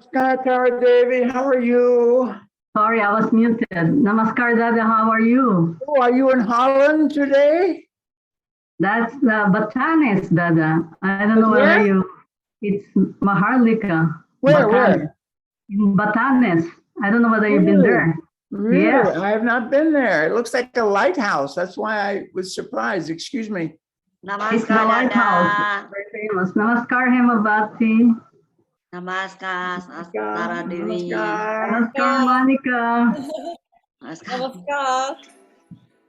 Namaskar, Tara Devi. How are you? Sorry, I was muted. Namaskar, Dada. How are you? Oh, are you in Holland today? That's Batanes, Dada. I don't know Where? whether you. It's Maharlika. Where? Batanes. Where? In Batanes. I don't know whether you've been Really? there. Really? Yes. I have not been there. It looks like a lighthouse. That's why I was surprised. Excuse me. It's the Namaskar, lighthouse. Dada. Very famous. Namaskar, Hemavati. Namaskar, Tara Devi. Namaskar. Namaskar, Monica. Namaskar. Namaskar.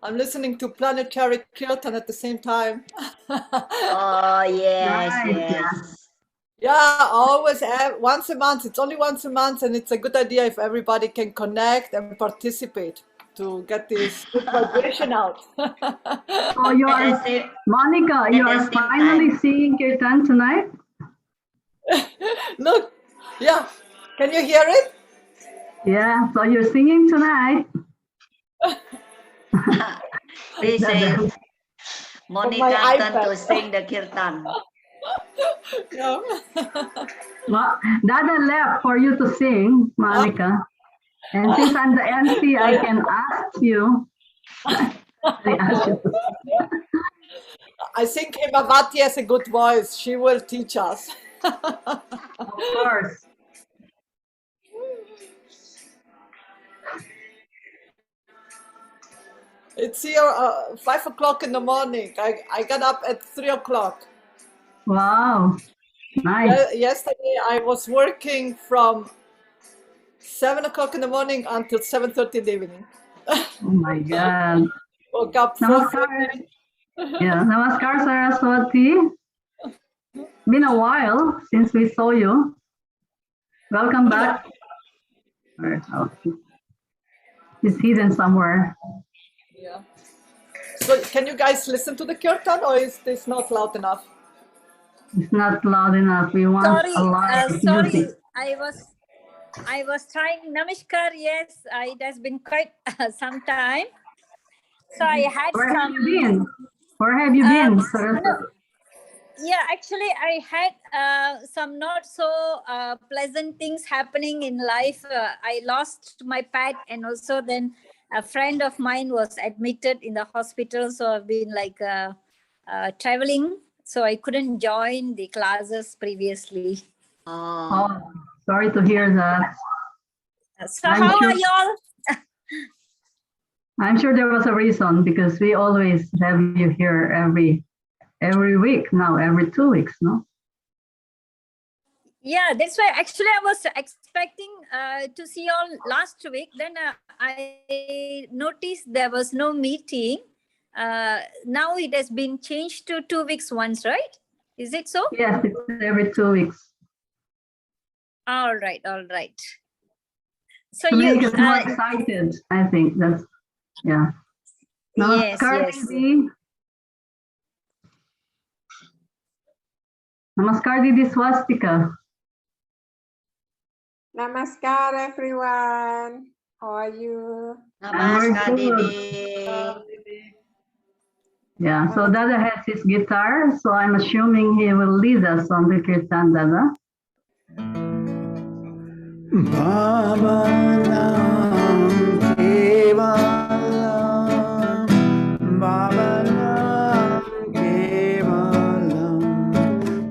I'm listening to Planetary Kirtan at the same time. Oh, yes, Nice, yes. Yeah, always once a month. It's only once a month, and it's a good idea if everybody can connect and participate to get this good vibration out. So you At are, the same- Monica, you at the are same finally time. seeing Kirtan tonight? Look, yeah. Can you hear it? Yeah, so you're singing tonight. They say Monica my turned iPad. to sing the kirtan. Yeah. Well, Dada left for you to sing, Monica. And since I'm the MC, I can ask you. I ask you to sing. I think Himavati has a good voice. She will teach us. Of course. It's here 5 o'clock in the morning. I got up at 3 o'clock. Wow. Nice. Yesterday I was working from 7 o'clock in the morning until 7:30 in the evening. Oh my God. Woke up Namaskar. 4:30. Yeah, Namaskar, Saraswati. Been a while since we saw you. Welcome back. Oh, he's hidden somewhere. Yeah. So can you guys listen to the kirtan, or is this not loud enough? It's not loud enough. We want Sorry, a live sorry. music. I was trying. Namaskar. Yes, it has been quite some time. So I had Where have some. you been? Where have you been, No, Saraswati? yeah, actually, I had some not so pleasant things happening in life. I lost my pet, and also then a friend of mine was admitted in the hospital. So I've been like traveling. So I couldn't join the classes previously. Oh, Oh, sorry to hear that. So I'm how sure- are y'all? I'm sure there was a reason because we always have you here every week now, every 2 weeks, no? Yeah, that's why actually I was expecting to see y'all last week. Then I noticed there was no meeting. Now it has been changed to 2 weeks once, right? Is it so? Yes, it's every 2 weeks. All right, all right. So To you, make us more excited, I think that's, yeah. yes, Namaskar, yes. Didi. Namaskar, Didi Swastika. Namaskar, everyone. How are you? Namaskar, good. Didi. Yeah, so Dada has his guitar, so I'm assuming he will lead us on the Kirtan, Dada. Baba Nam Kevalam, Baba Nam Kevalam,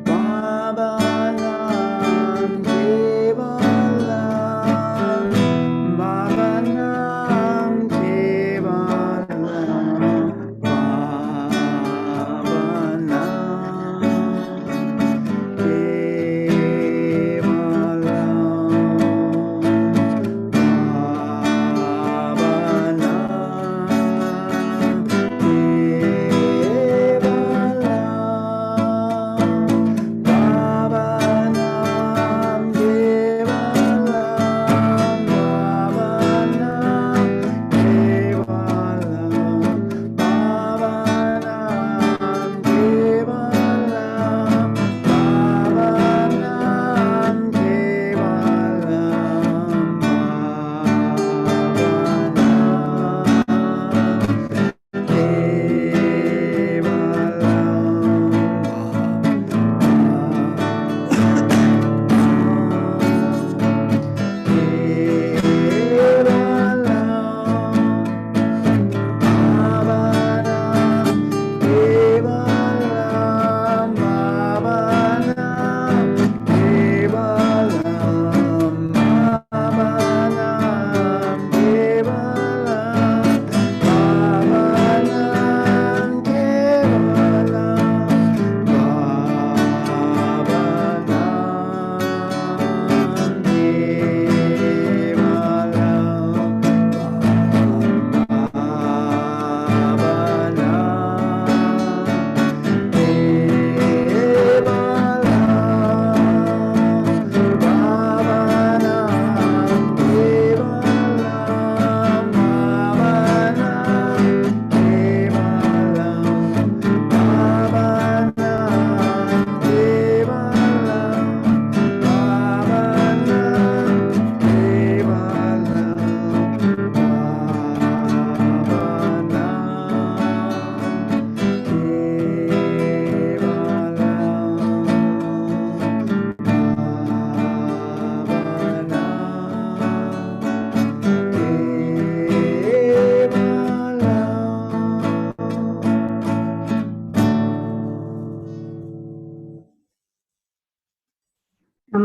Baba Nam Kevalam, Baba Nam Kevalam, Baba Nam Kevalam.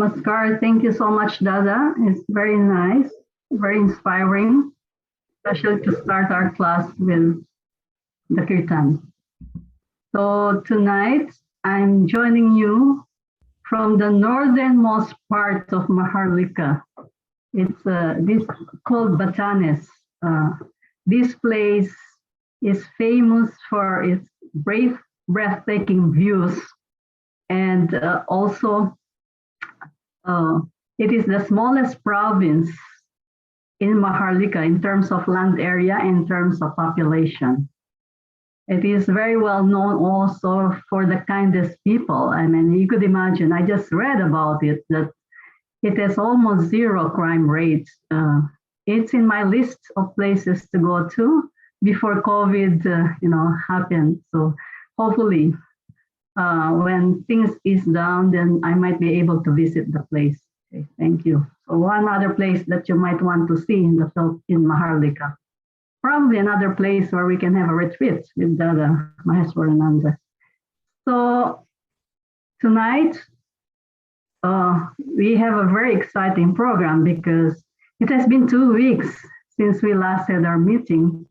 Namaskar. Thank you so much, Dada. It's very nice, very inspiring, especially to start our class with the kirtan. So tonight, I'm joining you from the northernmost part of Maharlika. It's this called Batanes. This place is famous for its breathtaking views, and also it is the smallest province in Maharlika in terms of land area, in terms of population. It is very well known also for the kindest people. I mean, you could imagine, I just read about it, that it has almost zero crime rates. It's in my list of places to go to before COVID, happened. So hopefully, when things ease down, then I might be able to visit the place. Okay, thank you. So one other place that you might want to see in Maharlika. Probably another place where we can have a retreat with Dada Maheswarananda. So tonight, we have a very exciting program because it has been 2 weeks since we last had our meeting,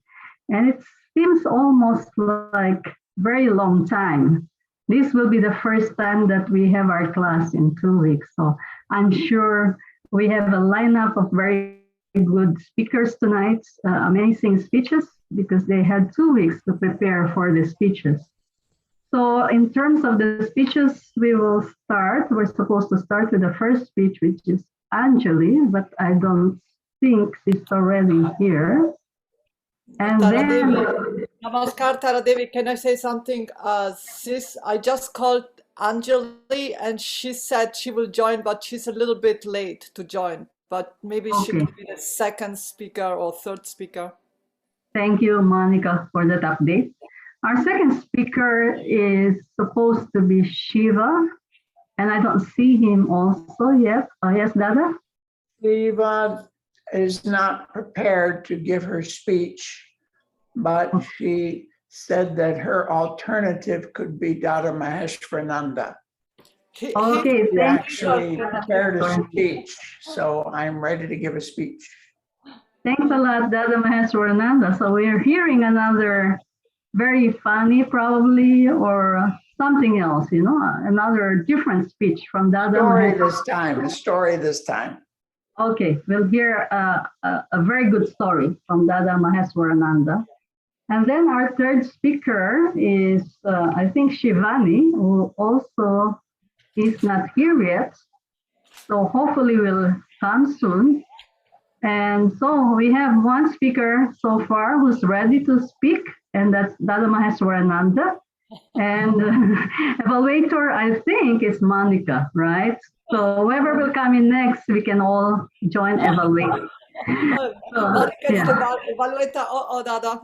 and it seems almost like very long time. This will be the first time that we have our class in 2 weeks. So I'm sure we have a lineup of very good speakers tonight, amazing speeches, because they had 2 weeks to prepare for the speeches. So in terms of the speeches, we're supposed to start with the first speech, which is Anjali, but I don't think she's already here. And then, Namaskar, Taradevi. Can I say something? Sis, I just called Anjali and she said she will join, but she's a little bit late to join. But maybe she Okay. could be the second speaker or third speaker. Thank you, Monica, for that update. Our second speaker is supposed to be Shiva, and I don't see him also yet. Yes, Dada? Shiva is not prepared to give her speech, but she said that her alternative could be Dada Maheshwarananda. Okay, She thank actually you. prepared a speech, so I'm ready to give a speech. Thanks a lot, Dada Maheswarananda. So we're hearing another very funny, probably, or something else, another different speech from Dada A story this time. Okay, we'll hear a very good story from Dada Maheswarananda. And then our third speaker is, I think, Shivani, who also is not here yet. So hopefully will come soon. And so we have one speaker so far who's ready to speak, and that's Dada Maheswarananda. And evaluator, I think, is Monica, right? So whoever will come in next, we can all join evaluate. Evaluator, Dada.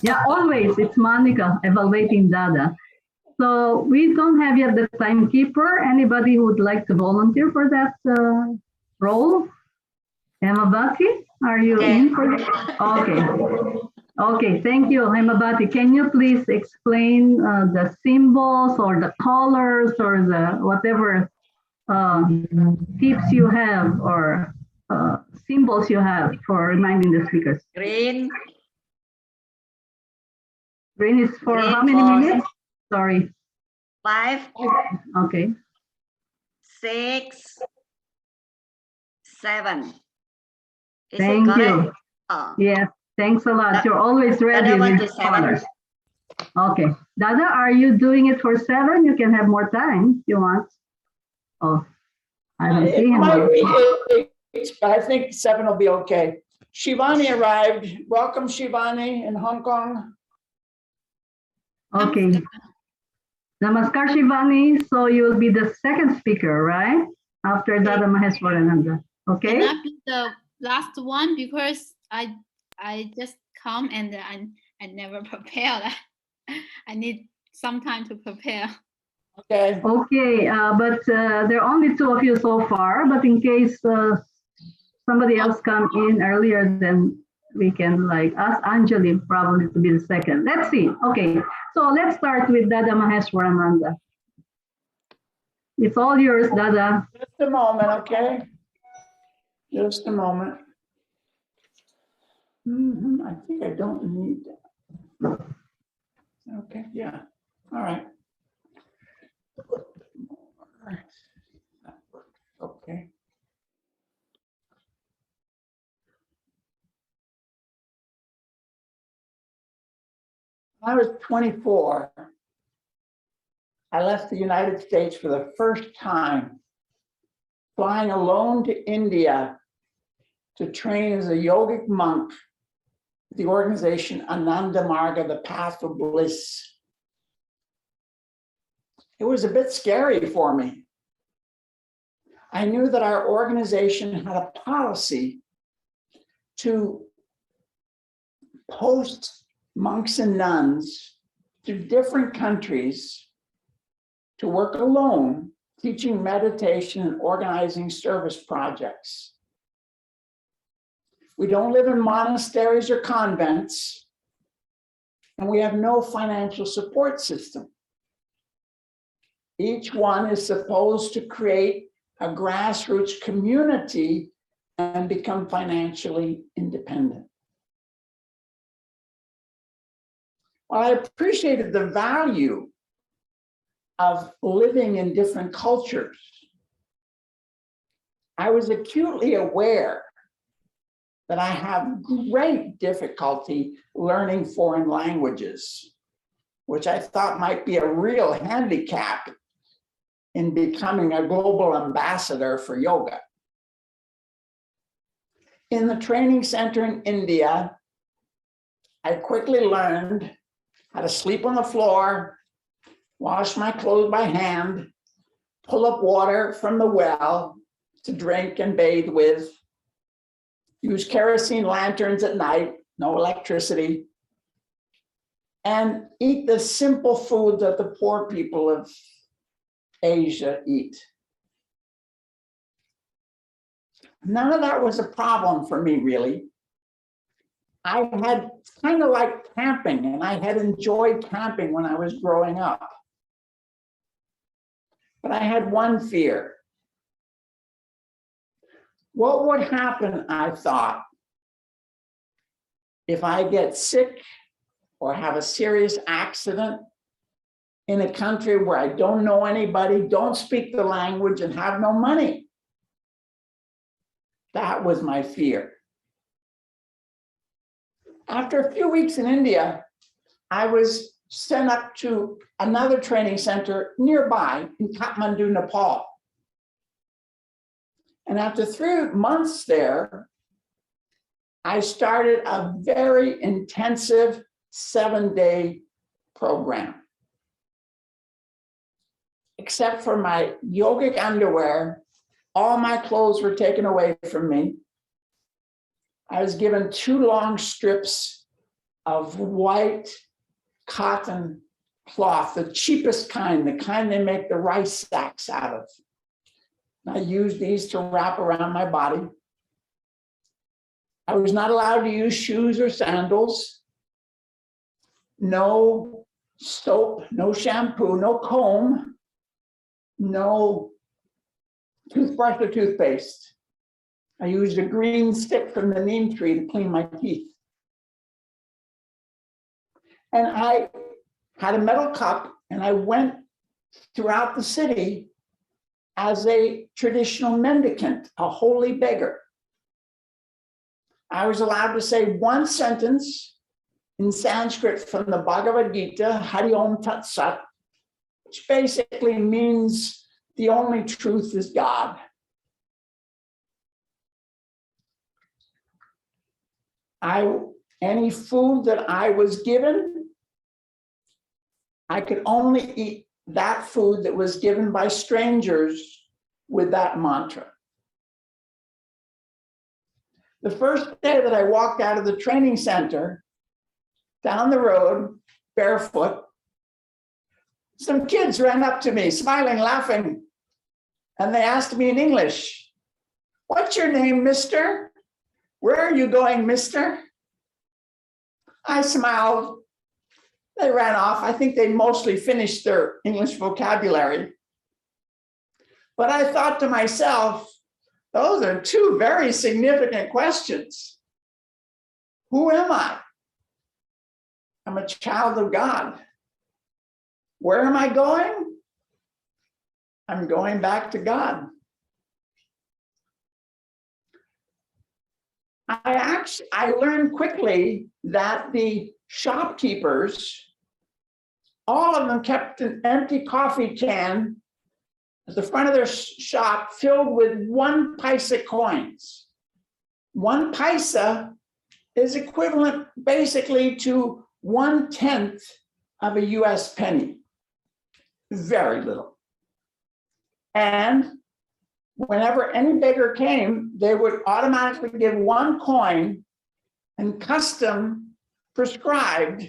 Yeah, always it's Monica evaluating Dada. So we don't have yet the timekeeper. Anybody who would like to volunteer for that role? Hemabati, are you in for it? Okay. Okay, thank you, Hemabati. Can you please explain the symbols or the colors or the whatever tips you have or symbols you have for reminding the speakers? Green, Green is for Green how many for- minutes? Sorry. 5, Okay. 6, 7. Is Thank it correct? you. Oh, Yes, thanks a lot. You're always ready Dada went with to 7. colors. Okay. Dada, are you doing it for 7? You can have more time if you want. Oh, I don't see It him. might be 8, but I think 7 will be okay. Shivani arrived. Welcome, Shivani, in Hong Kong. Okay. Namaskar, Shivani. So you will be the second speaker, right? After Dada Maheswarananda. Okay? Can I be the last one because I just come and I never prepare. I need some time to prepare. Okay. Okay, but there are only 2 of you so far, but in case somebody else come in earlier, then we can ask Anjali probably to be the second. Let's see. Okay, so let's start with Dada Maheswarananda. It's all yours, Dada. Just a moment, okay? Just a moment. I think I don't need that. Okay, yeah, all right. Okay. When I was 24, I left the United States for the first time, flying alone to India to train as a yogic monk with the organization Ananda Marga, the Path of Bliss. It was a bit scary for me. I knew that our organization had a policy to post monks and nuns to different countries to work alone, teaching meditation and organizing service projects. We don't live in monasteries or convents, and we have no financial support system. Each one is supposed to create a grassroots community and become financially independent. While I appreciated the value of living in different cultures, I was acutely aware that I have great difficulty learning foreign languages, which I thought might be a real handicap in becoming a global ambassador for yoga. In the training center in India, I quickly learned how to sleep on the floor, wash my clothes by hand, pull up water from the well to drink and bathe with, use kerosene lanterns at night, no electricity, and eat the simple food that the poor people of Asia eat. None of that was a problem for me, really. I had kind of like camping, and I had enjoyed camping when I was growing up. But I had one fear. What would happen, I thought, if I get sick or have a serious accident in a country where I don't know anybody, don't speak the language, and have no money? That was my fear. After a few weeks in India, I was sent up to another training center nearby in Kathmandu, Nepal. And after 3 months there, I started a very intensive 7-day program. Except for my yogic underwear, all my clothes were taken away from me. I was given 2 long strips of white cotton cloth, the cheapest kind, the kind they make the rice sacks out of. I used these to wrap around my body. I was not allowed to use shoes or sandals. No soap, no shampoo, no comb, no toothbrush or toothpaste. I used a green stick from the neem tree to clean my teeth. And I had a metal cup, and I went throughout the city as a traditional mendicant, a holy beggar. I was allowed to say one sentence in Sanskrit from the Bhagavad Gita, Hari Om Tat Sat, which basically means the only truth is God. Any food that I was given, I could only eat that food that was given by strangers with that mantra. The first day that I walked out of the training center, down the road, barefoot, some kids ran up to me, smiling, laughing, and they asked me in English, "What's your name, mister? Where are you going, mister?" I smiled. They ran off. I think they mostly finished their English vocabulary. But I thought to myself, those are two very significant questions. Who am I? I'm a child of God. Where am I going? I'm going back to God. I learned quickly that the shopkeepers, all of them kept an empty coffee can at the front of their shop filled with 1 paisa coins. 1 paisa is equivalent basically to 1/10 of a US penny. Very little. And whenever any beggar came, they would automatically give 1 coin, and custom prescribed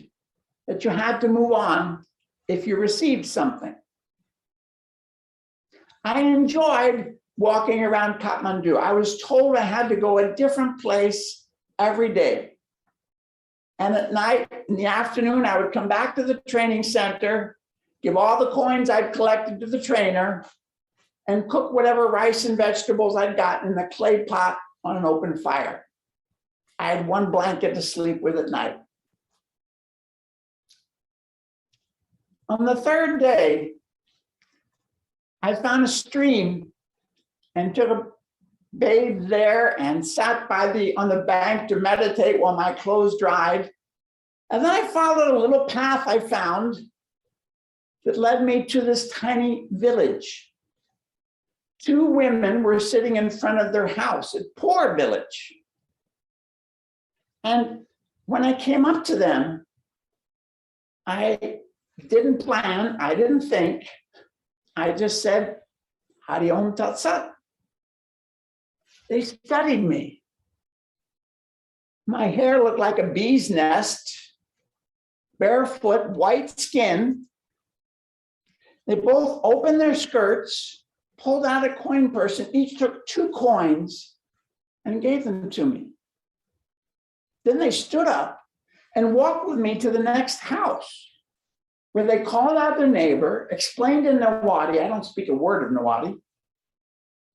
that you had to move on if you received something. I enjoyed walking around Kathmandu. I was told I had to go a different place every day. And at night, in the afternoon, I would come back to the training center, give all the coins I'd collected to the trainer, and cook whatever rice and vegetables I'd gotten in a clay pot on an open fire. I had 1 blanket to sleep with at night. On the 3rd day, I found a stream and took a bathe there and sat on the bank to meditate while my clothes dried. And then I followed a little path I found that led me to this tiny village. 2 women were sitting in front of their house, a poor village. And when I came up to them, I didn't plan, I didn't think. I just said, Hari Om Tat Sat. They studied me. My hair looked like a bee's nest, barefoot, white skin. They both opened their skirts, pulled out a coin purse, and each took 2 coins and gave them to me. Then they stood up and walked with me to the next house, where they called out their neighbor, explained in Nawadi, I don't speak a word of Nawadi,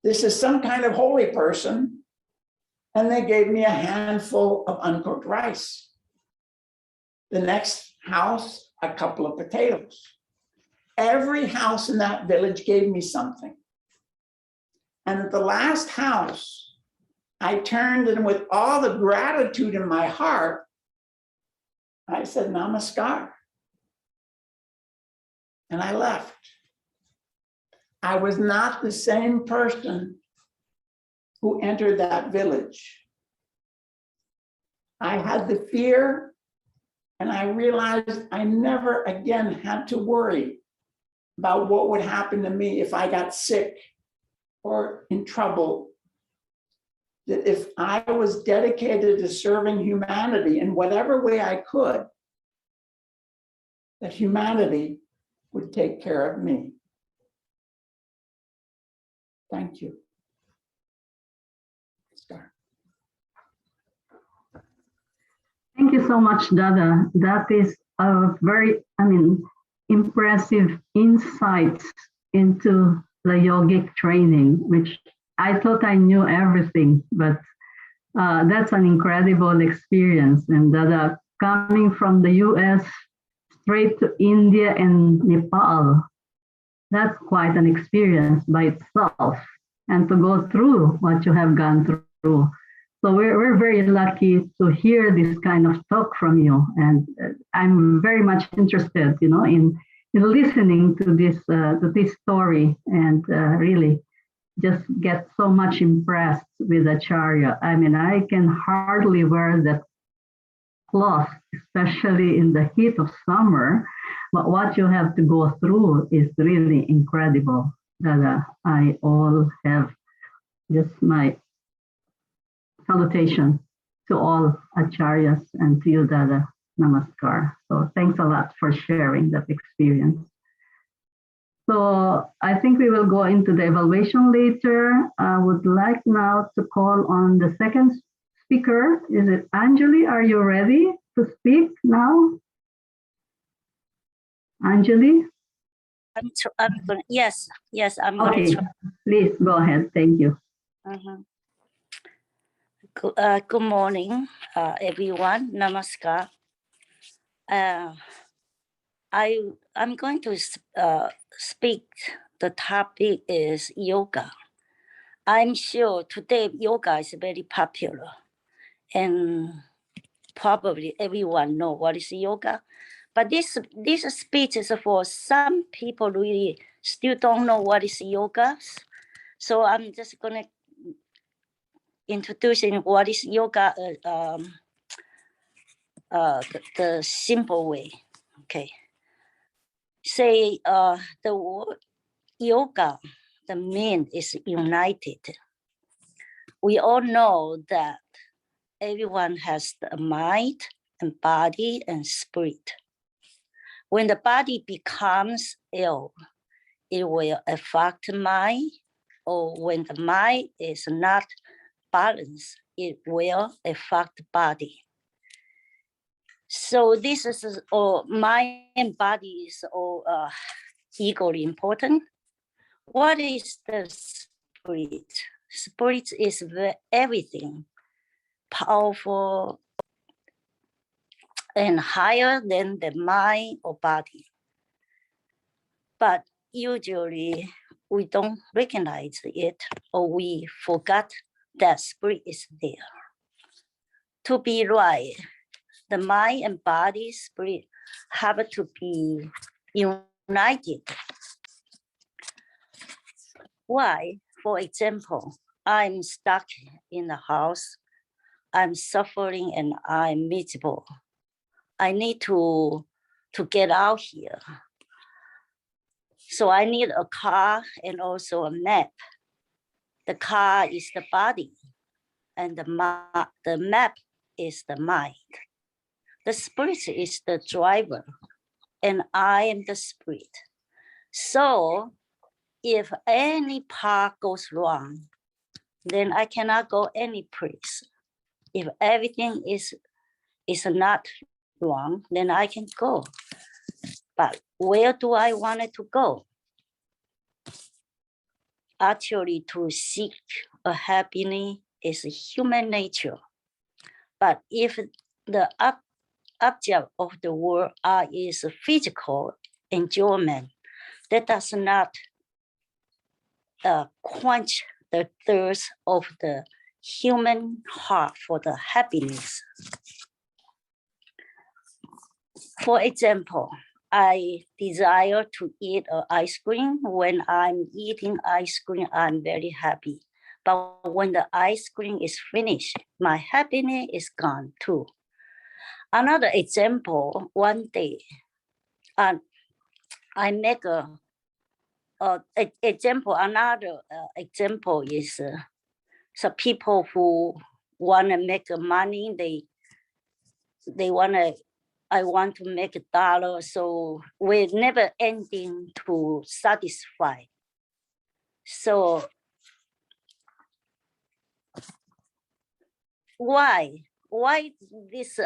this is some kind of holy person, and they gave me a handful of uncooked rice. The next house, a couple of potatoes. Every house in that village gave me something. And at the last house, I turned, and with all the gratitude in my heart, I said, Namaskar. And I left. I was not the same person who entered that village. I had the fear, and I realized I never again had to worry about what would happen to me if I got sick or in trouble. That if I was dedicated to serving humanity in whatever way I could, that humanity would take care of me. Thank you. Start. Thank you so much, Dada. That is a very, impressive insight into the yogic training, which I thought I knew everything, but that's an incredible experience. And Dada, coming from the US straight to India and Nepal, that's quite an experience by itself. And to go through what you have gone through. So we're very lucky to hear this kind of talk from you. And I'm very much interested, in listening to this story, and really just get so much impressed with Acharya. I can hardly wear that cloth, especially in the heat of summer. But what you have to go through is really incredible. Dada, I all have just my salutation to all Acharyas and to you, Dada. Namaskar. So thanks a lot for sharing that experience. So I think we will go into the evaluation later. I would like now to call on the second speaker. Is it Anjali? Are you ready to speak now? Anjali? Yes, I'm going Okay, to try. please go ahead. Thank you. Good morning, everyone. Namaskar. I'm going to speak. The topic is yoga. I'm sure today yoga is very popular, and probably everyone know what is yoga. But this speech is for some people really still don't know what is yoga. So I'm just gonna introducing what is yoga. The simple way. Okay. Say the word yoga, the meaning is united. We all know that everyone has the mind and body and spirit. When the body becomes ill, it will affect mind, or when the mind is not balanced, it will affect the body. So this is all mind and body is all equally important. What is the spirit? Spirit is everything, powerful and higher than the mind or body. But usually we don't recognize it, or we forgot that spirit is there. To be right, the mind and body spirit have to be united. Why? For example, I'm stuck in the house, I'm suffering and I'm miserable. I need to get out here. So I need a car and also a map. The car is the body, and the map is the mind. The spirit is the driver, and I am the spirit. So if any part goes wrong, then I cannot go any place. If everything is not wrong, then I can go. But where do I want it to go? Actually, to seek a happiness is human nature. But if the object of the world is physical enjoyment, that does not quench the thirst of the human heart for the happiness. For example, I desire to eat ice cream. When I'm eating ice cream, I'm very happy. But when the ice cream is finished, my happiness is gone too. Another example, one day, I make example. Another example is some people who want to make money. They want to. I want to make $1, so we're never ending to satisfy. So why this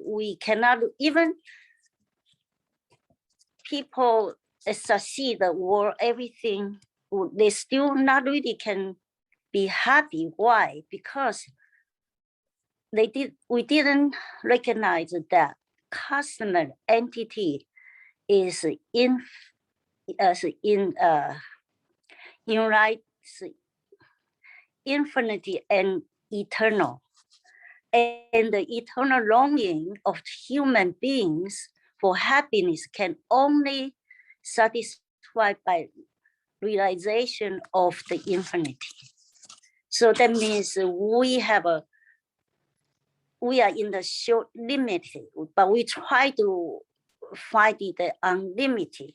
we cannot even people succeed the world, everything, they still not really can be happy. Why? Because we didn't recognize that customer entity is infinity and eternal. And the eternal longing of human beings for happiness can only satisfied by realization of the infinity. So that means we are in the short limited, but we try to find the unlimited.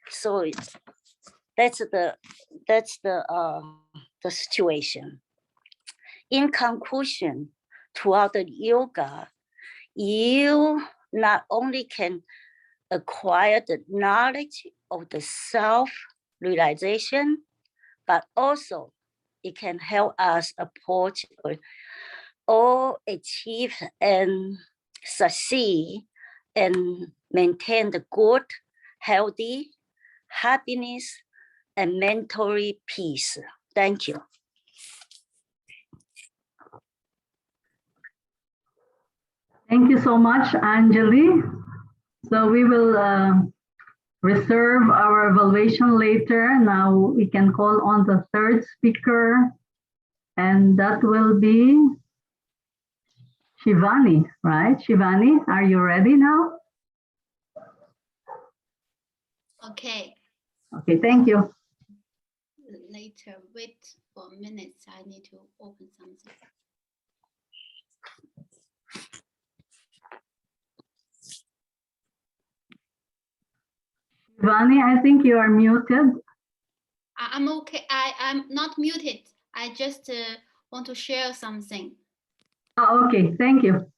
So that's the situation. In conclusion, throughout the yoga, you not only can acquire the knowledge of the self-realization, but also it can help us approach or achieve and succeed and maintain the good, healthy, happiness, and mental peace. Thank you. Thank you so much, Anjali. So we will reserve our evaluation later. Now we can call on the third speaker, and that will be Shivani, right? Shivani, are you ready now? Okay, Okay, thank you. later, wait for a minute. I need to open something. Shivani, I think you are muted. I'm okay. I'm not muted. I just want to share something. Oh, okay, thank you.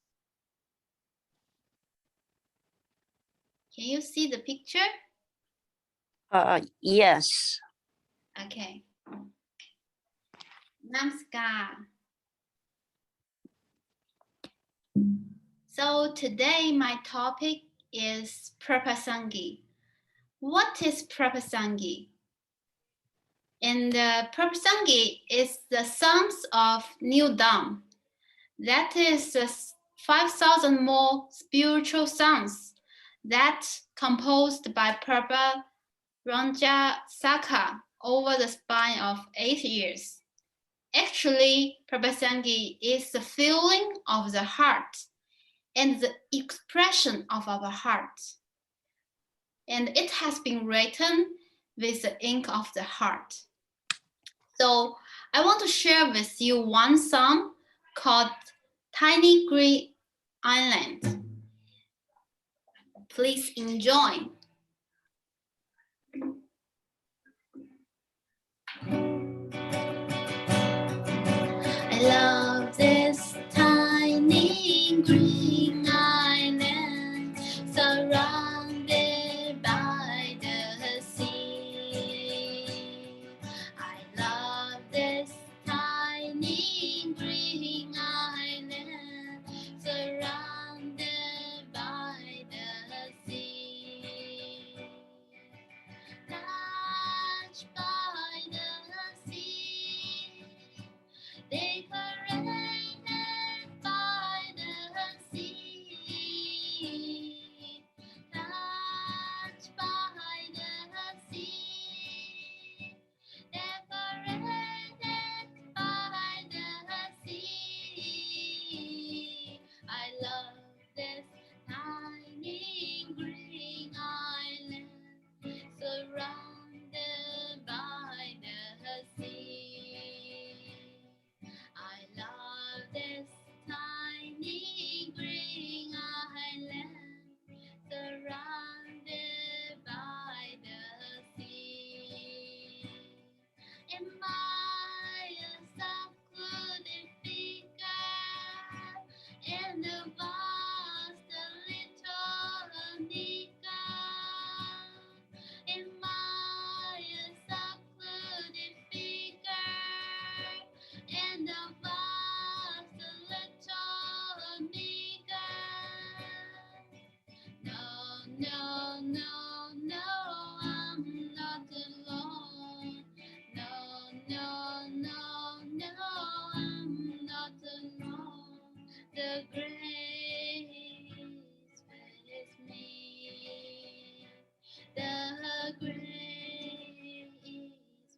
Can you see the picture? Yes. Okay. Namaskar. So today my topic is Prapasangi. What is Prapasangi? And Prapasangi is the songs of New Dawn. That is 5,000 more spiritual songs that composed by Prabha Ranja Saka over the span of 8 years. Actually, Prapasangi is the feeling of the heart and the expression of our heart. And it has been written with the ink of the heart. So I want to share with you one song called Tiny Green Island. Please enjoy. I love this tiny green island surrounded by the sea. I love this tiny green island surrounded by the sea. Touched by the sea, decorated by the sea, touched by the sea, decorated by the sea. I love this tiny green island surrounded by the sea. I love this tiny green island surrounded by the sea. And myself couldn't figure, and the vast little Nika. And myself couldn't figure, and the vast little Nika. No, no, no, no, I'm not alone. No, no, no, no, I'm not alone. The grace with me. The grace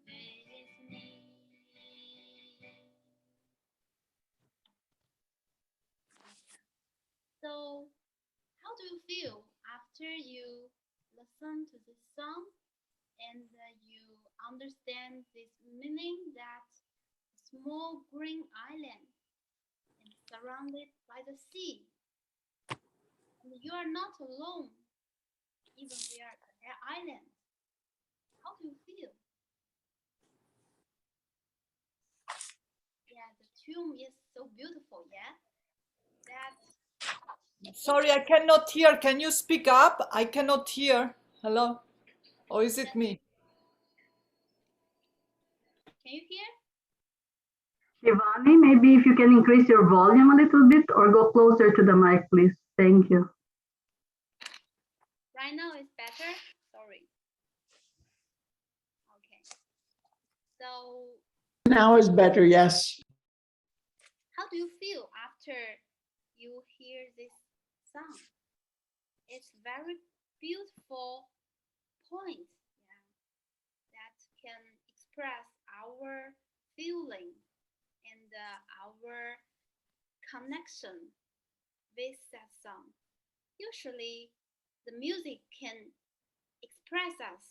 with me. So, how do you feel after you listen to this song and you understand this meaning that a small green island is surrounded by the sea, and you are not alone, even we are an island? How do you feel? Yeah, the tune is so beautiful, yeah? That Sorry, I cannot hear. Can you speak up? I cannot hear. Hello? Or is it me? can you hear? Shivani, maybe if you can increase your volume a little bit or go closer to the mic, please. Thank you. Right now it's better. Sorry. So Now is better, yes. how do you feel after you hear this song? It's very beautiful point, yeah, that can express our feeling and our connection with that song. Usually, the music can express us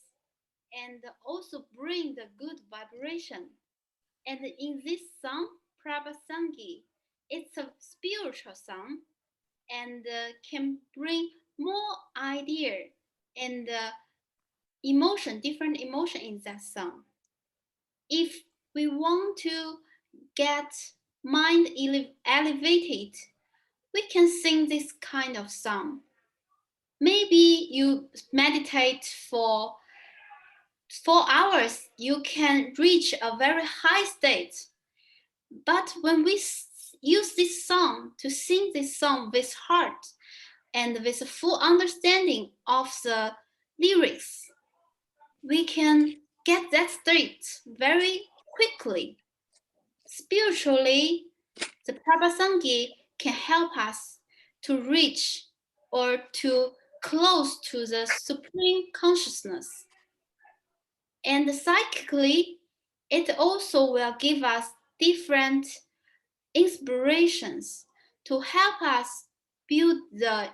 and also bring the good vibration. And in this song, Prabhasangi, it's a spiritual song and can bring more idea and emotion, different emotion in that song. If we want to get mind elevated, we can sing this kind of song. Maybe you meditate for 4 hours, you can reach a very high state. But when we use this song to sing this song with heart and with a full understanding of the lyrics, we can get that state very quickly. Spiritually, the Prabhasangi can help us to reach or to close to the supreme consciousness. And psychically, it also will give us different inspirations to help us build the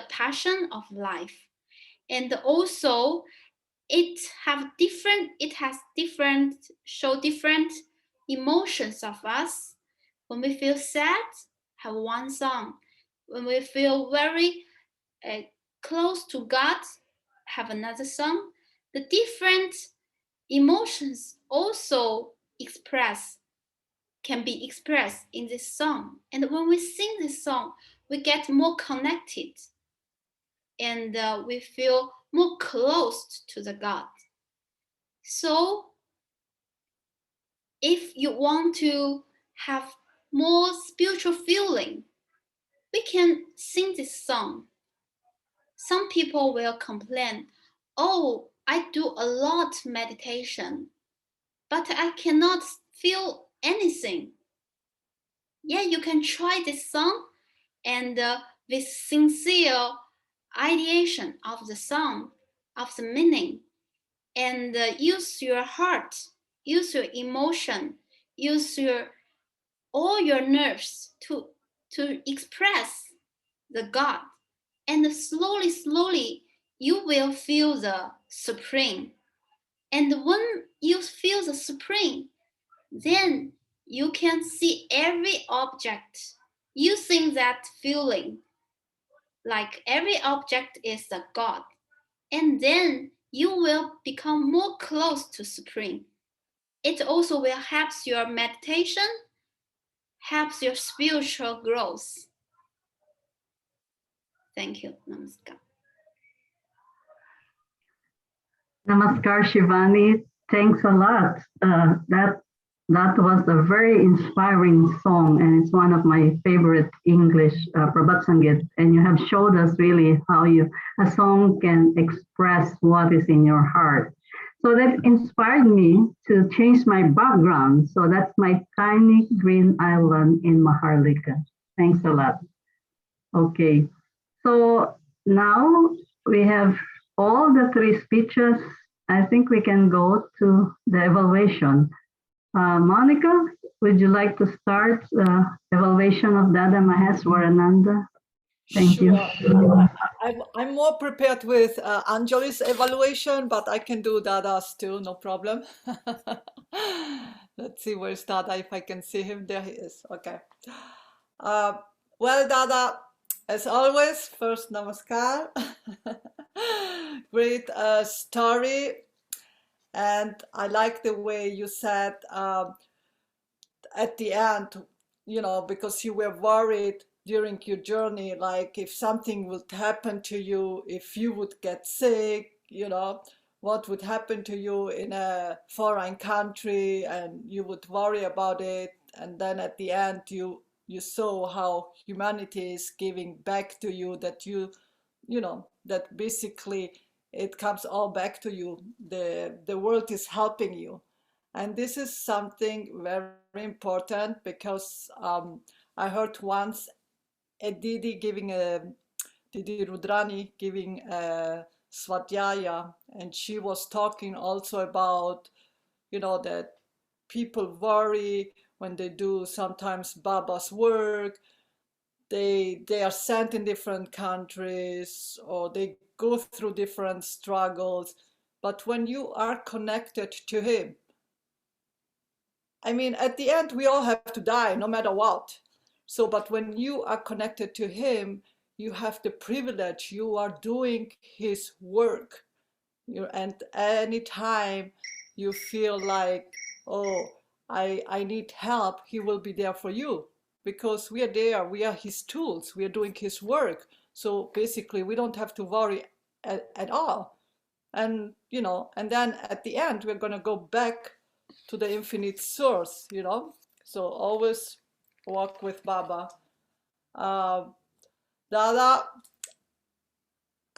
passion of life. And also it has different emotions of us. When we feel sad, have one song. When we feel very close to God, have another song. The different emotions also can be expressed in this song. And when we sing this song, we get more connected and we feel more close to the God. So if you want to have more spiritual feeling, we can sing this song. Some people will complain, oh, I do a lot meditation, but I cannot feel anything. Yeah, you can try this song and with sincere ideation of the song, of the meaning, and use your heart, use your emotion, use all your nerves to express the God. And slowly, you will feel the Supreme. And when you feel the Supreme, then you can see every object using that feeling, like every object is the God. And then you will become more close to Supreme. It also will help your meditation, helps your spiritual growth. Thank you. Namaskar. Namaskar, Shivani. Thanks a lot. That was a very inspiring song, and it's one of my favorite English Prabhat Sangeet. And you have showed us really how a song can express what is in your heart. So that inspired me to change my background. So that's my tiny green island in Maharlika. Thanks a lot. Okay, so now we have all the three speeches. I think we can go to the evaluation. Monica, would you like to start evaluation of Dada Maheswarananda? Thank you. I'm more prepared with Anjali's evaluation, but I can do Dada's too, no problem. Let's see, where's Dada, if I can see him. There he is. Okay. Well, Dada, as always, first namaskar. Great story. And I like the way you said at the end, you know, because you were worried during your journey, like if something would happen to you, if you would get sick, you know, what would happen to you in a foreign country, and you would worry about it. And then at the end, you saw how humanity is giving back to you, that you know, that basically it comes all back to you. The world is helping you. And this is something very important because I heard once Didi Rudrani giving a Svadhyaya, and she was talking also about, that people worry when they do sometimes Baba's work. They are sent in different countries or they go through different struggles. But when you are connected to him, I mean, at the end, we all have to die, no matter what. So, but when you are connected to him, you have the privilege, you are doing his work. And anytime you feel like, oh, I need help, he will be there for you because we are there, we are his tools, we are doing his work. So basically, we don't have to worry at all. And, and then at the end, we're going to go back to the infinite source, So always walk with Baba. Dada,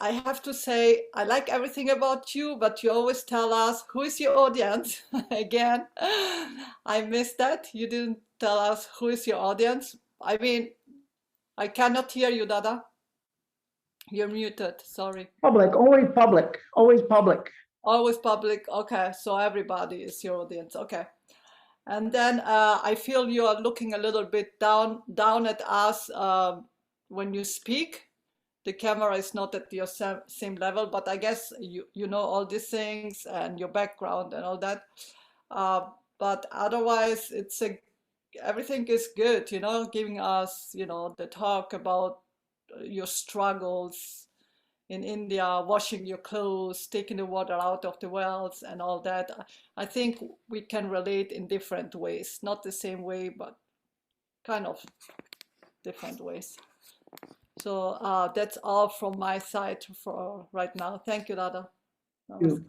I have to say, I like everything about you, but you always tell us who is your audience. Again, I missed that. You didn't tell us who is your audience. I mean, I cannot hear you, Dada. You're muted, sorry. Public, always public, always public. Always public, okay, so everybody is your audience, okay. And then I feel you are looking a little bit down at us when you speak. The camera is not at your same level, but I guess you know all these things and your background and all that. But otherwise, everything is good, giving us, the talk about your struggles in India, washing your clothes, taking the water out of the wells and all that. I think we can relate in different ways, not the same way, but kind of different ways. So that's all from my side for right now. Thank you, Dada. Thank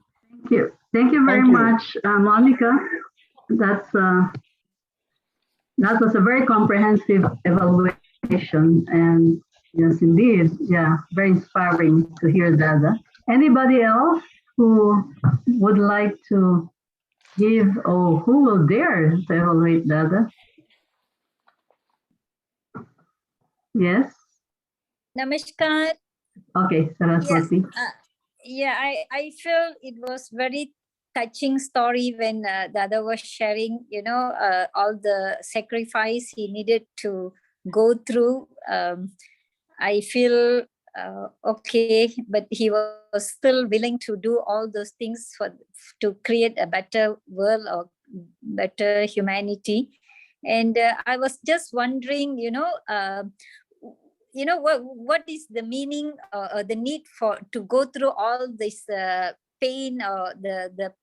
you. Thank you very much, Monica. That was a very comprehensive evaluation, and yes, indeed, yeah, very inspiring to hear Dada. Anybody else who would like to give, or who will dare to evaluate Dada? Yes. Namaskar. Okay, Saraswati. Yeah, I feel it was very touching story when Dada was sharing, all the sacrifice he needed to go through. I feel okay, but he was still willing to do all those things to create a better world or better humanity. And I was just wondering, what is the meaning or the need to go through all this pain or the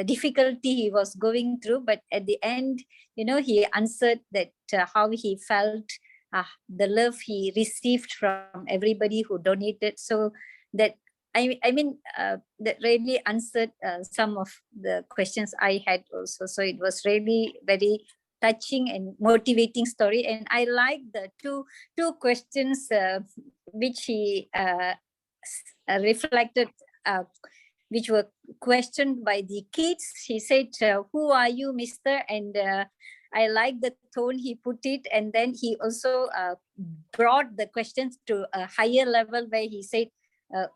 difficulty he was going through, but at the end, he answered that how he felt, the love he received from everybody who donated. So that that really answered some of the questions I had also. So it was really very touching and motivating story. And I like the two questions which he reflected, which were questioned by the kids. He said, who are you, mister? And I like the tone he put it. And then he also brought the questions to a higher level where he said,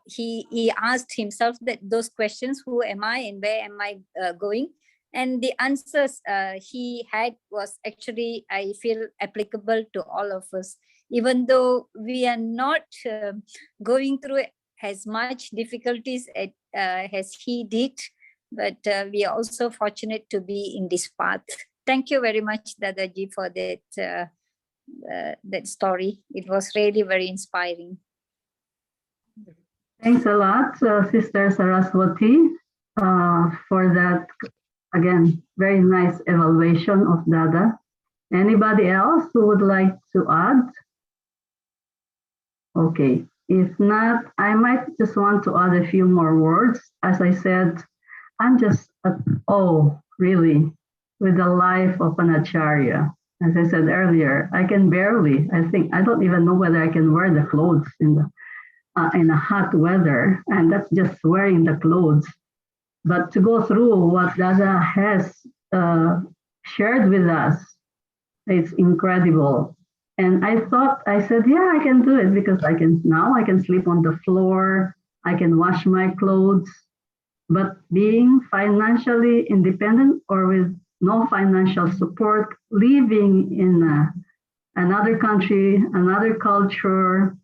he asked himself that those questions, who am I and where am I going? And the answers he had was actually, I feel, applicable to all of us, even though we are not going through as much difficulties as he did, but we are also fortunate to be in this path. Thank you very much, Dadaji, for that story. It was really very inspiring. Thanks a lot, Sister Saraswati, for that, again, very nice evaluation of Dada. Anybody else who would like to add? Okay, if not, I might just want to add a few more words. As I said, I'm just at awe, really, with the life of an Acharya. As I said earlier, I can barely, I don't even know whether I can wear the clothes in a hot weather, and that's just wearing the clothes. But to go through what Dada has shared with us, it's incredible. And I said, yeah, I can do it because I can sleep on the floor, I can wash my clothes. But being financially independent or with no financial support, living in another country, another culture,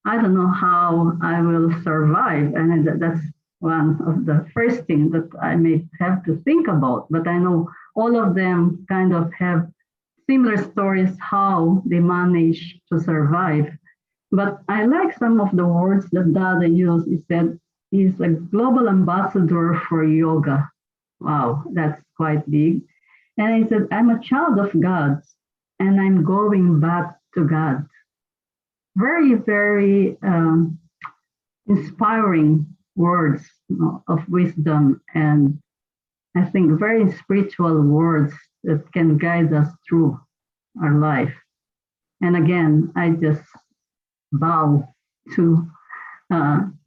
I don't know how I will survive. And that's one of the first things that I may have to think about. But I know all of them kind of have similar stories how they manage to survive. But I like some of the words that Dada used. He said he's a global ambassador for yoga. Wow, that's quite big. And he said, I'm a child of God and I'm going back to God. Very, very inspiring words, you know, of wisdom, and I think very spiritual words that can guide us through our life. And again, I just bow to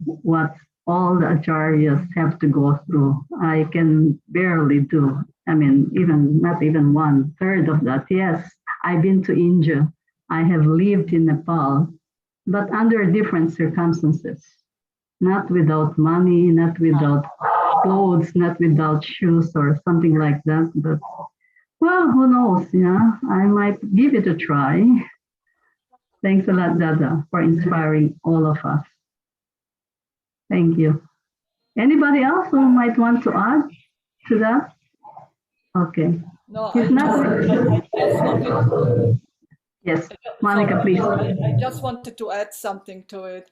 what all the acharyas have to go through. I can barely do, I mean, even not even 1/3 of that. Yes, I've been to India. I have lived in Nepal, but under different circumstances, not without money, not without clothes, not without shoes or something like that. But well, who knows? Yeah, I might give it a try. Thanks a lot, Dada, for inspiring all of us. Thank you. Anybody else who might want to add to that? Okay. No, If not, yes, Monica, please. I just wanted to add something to it.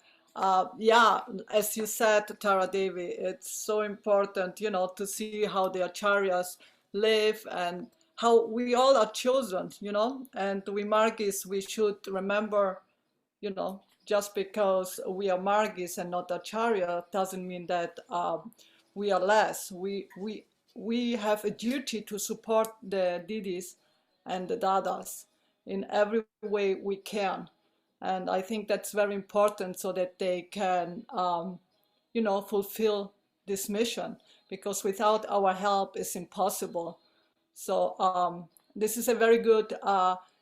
Yeah, as you said, Tara Devi, it's so important, you know, to see how the acharyas live and how we all are chosen, you know, and we Margis, we should remember, you know, just because we are Margis and not acharya doesn't mean that we are less. We have a duty to support the Didis and the Dadas in every way we can. And I think that's very important so that they can, you know, fulfill this mission, because without our help, it's impossible. So this is a very good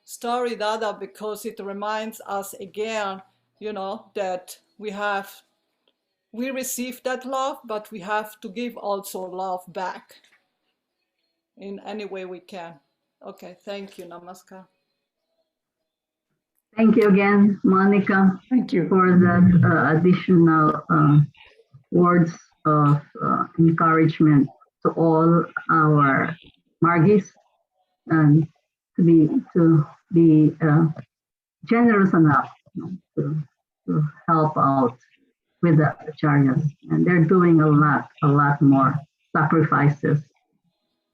story, Dada, because it reminds us again, you know, that we receive that love, but we have to give also love back in any way we can. Okay, thank you. Namaskar. Thank you again, Monica, Thank you. for that additional words of encouragement to all our Margis, and to be generous enough, you know, to help out with the acharyas. And they're doing a lot more sacrifices.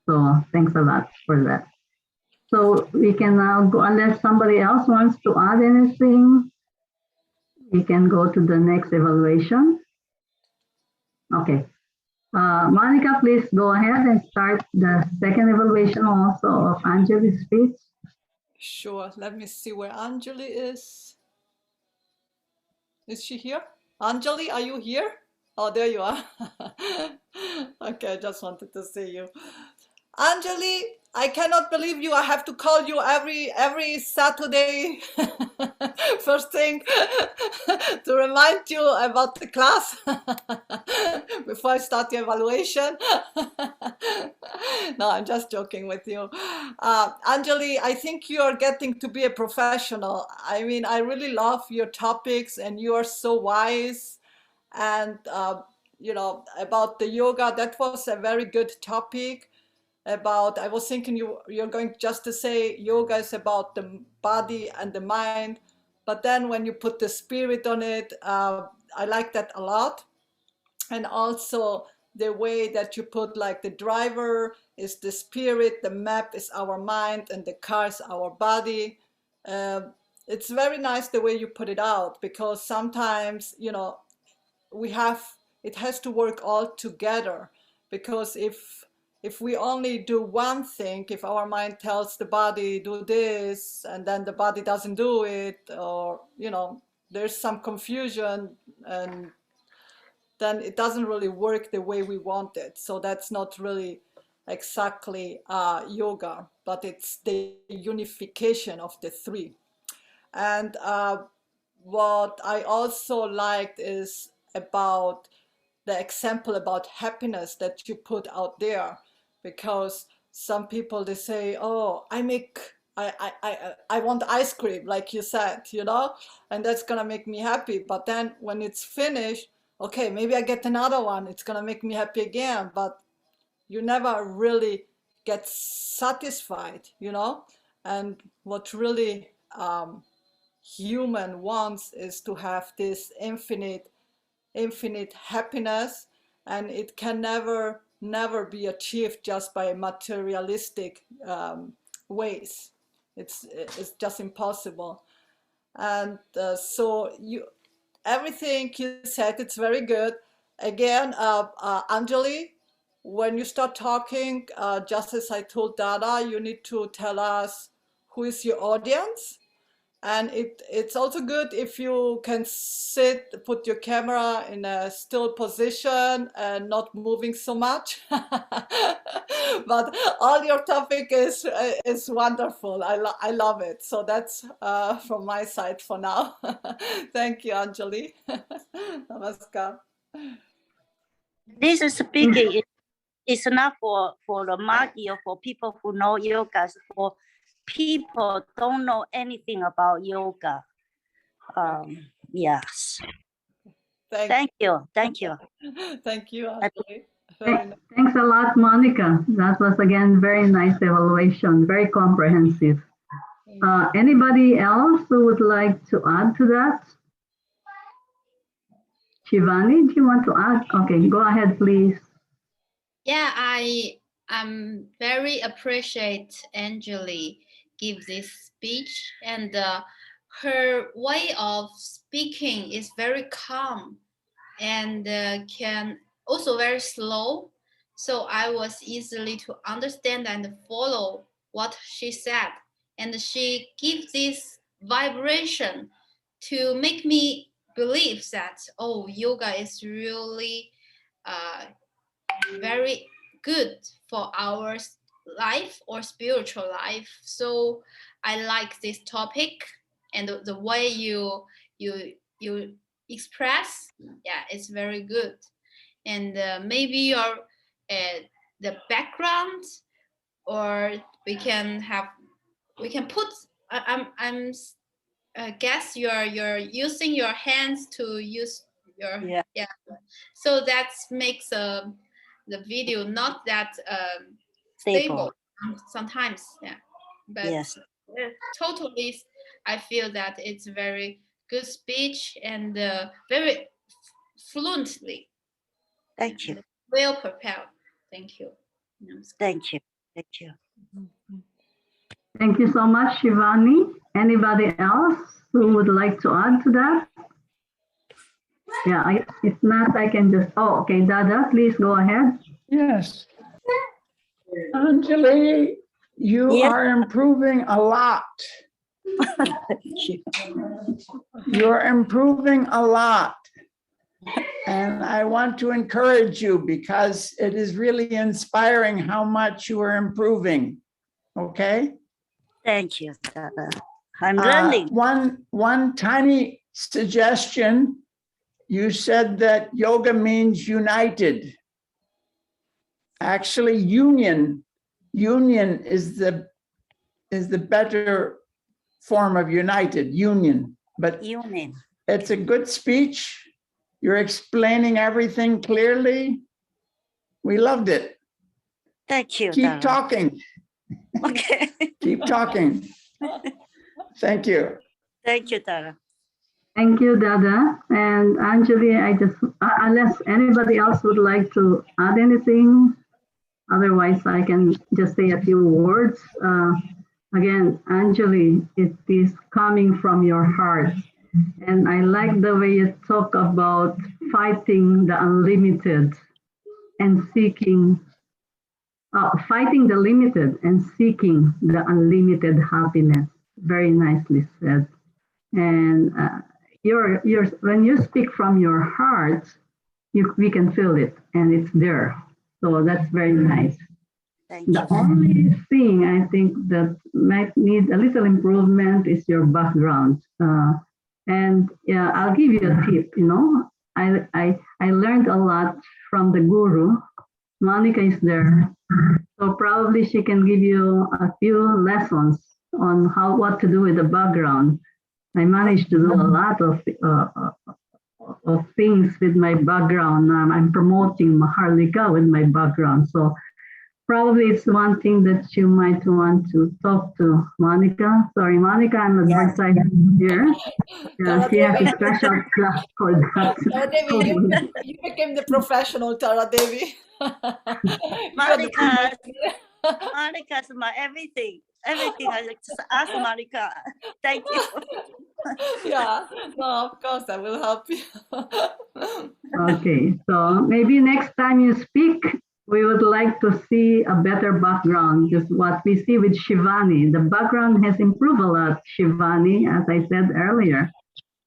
So thanks a lot for that. So we can now go, unless somebody else wants to add anything, we can go to the next evaluation. Okay. Monica, please go ahead and start the second evaluation also of Anjali's speech. Sure. Let me see where Anjali is. Is she here? Anjali, are you here? Oh, there you are. Okay, I just wanted to see you. Anjali, I cannot believe you. I have to call you every Saturday first thing to remind you about the class before I start the evaluation. No, I'm just joking with you. Anjali, I think you are getting to be a professional. I mean, I really love your topics and you are so wise. And, you know, about the yoga, that was a very good topic. I was thinking you're going just to say yoga is about the body and the mind, but then when you put the spirit on it, I like that a lot. And also the way that you put, like, the driver is the spirit, the map is our mind, and the car is our body. It's very nice the way you put it out, because sometimes, you know, it has to work all together, because if we only do one thing, if our mind tells the body do this and then the body doesn't do it, or, you know, there's some confusion, and then it doesn't really work the way we want it. So that's not really exactly yoga, but it's the unification of the three. And what I also liked is about the example about happiness that you put out there, because some people, they say, oh, I want ice cream, like you said, you know, and that's gonna make me happy. But then when it's finished, okay, maybe I get another one, it's gonna make me happy again, but you never really get satisfied, you know. And what really human wants is to have this infinite happiness, and it can never be achieved just by materialistic ways. It's just impossible. And so everything you said, it's very good. Again, Anjali, when you start talking, just as I told Dada, you need to tell us who is your audience. And it's also good if you can put your camera in a still position and not moving so much. But all your topic is wonderful. I love it. So that's from my side for now. Thank you, Anjali. Namaskar. This is speaking. It's not for the Maggie or for people who know yoga. It's for people don't know anything about yoga. Yes. Thank you. Thank you, Anjali. Thanks a lot, Monica. That was again very nice evaluation, very comprehensive. Anybody else who would like to add to that? Shivani, do you want to add? Okay, go ahead, please. Yeah, I very appreciate Anjali give this speech, and her way of speaking is very calm and can also very slow. So I was easily to understand and follow what she said. And she gives this vibration to make me believe that, oh, yoga is really very good for our life or spiritual life. So I like this topic, and the way you express, yeah, it's very good. And maybe your the background, or we can put I guess you're using your hands to use your yeah. So that makes the video not that stable sometimes, yeah. But yes, totally, I feel that it's very good speech and very fluently. Thank you. Well prepared. Thank you. Thank you. Thank you. Thank you so much, Shivani. Anybody else who would like to add to that? Yeah, if not, I can just, oh, okay, Dada, please go ahead. Yes. Anjali, you are improving a lot. You're improving a lot. And I want to encourage you because it is really inspiring how much you are improving. Okay? Thank you, Dada. I'm learning. One tiny suggestion. You said that yoga means united. Actually, union is the better form of united, union. But union. It's a good speech. You're explaining everything clearly. We loved it. Thank you. Keep Dada. talking. Okay. Keep talking. Thank you. Thank you, Dada. Thank you, Dada. And Anjali, I just, unless anybody else would like to add anything, otherwise I can just say a few words. Again, Anjali, it is coming from your heart. And I like the way you talk about fighting the unlimited and seeking, fighting the limited and seeking the unlimited happiness. Very nicely said. And when you speak from your heart, we can feel it and it's there. So that's very nice. Thank you. The only thing I think that might need a little improvement is your background. And yeah, I'll give you a tip. You know, I learned a lot from the guru. Monica is there, so probably she can give you a few lessons on what to do with the background. I managed to do a lot of things with my background. I'm promoting Maharlika with my background, so probably it's one thing that you might want to talk to Monica. Sorry, Monica, I'm advertising here. Yeah, she has a special class for that. Tara Devi, you became the professional, Tara Devi. Monica's my everything. Everything I just ask Monica. Thank you. Yeah, no, of course I will help you. Okay, so maybe next time you speak, we would like to see a better background, just what we see with Shivani. The background has improved a lot, Shivani, as I said earlier.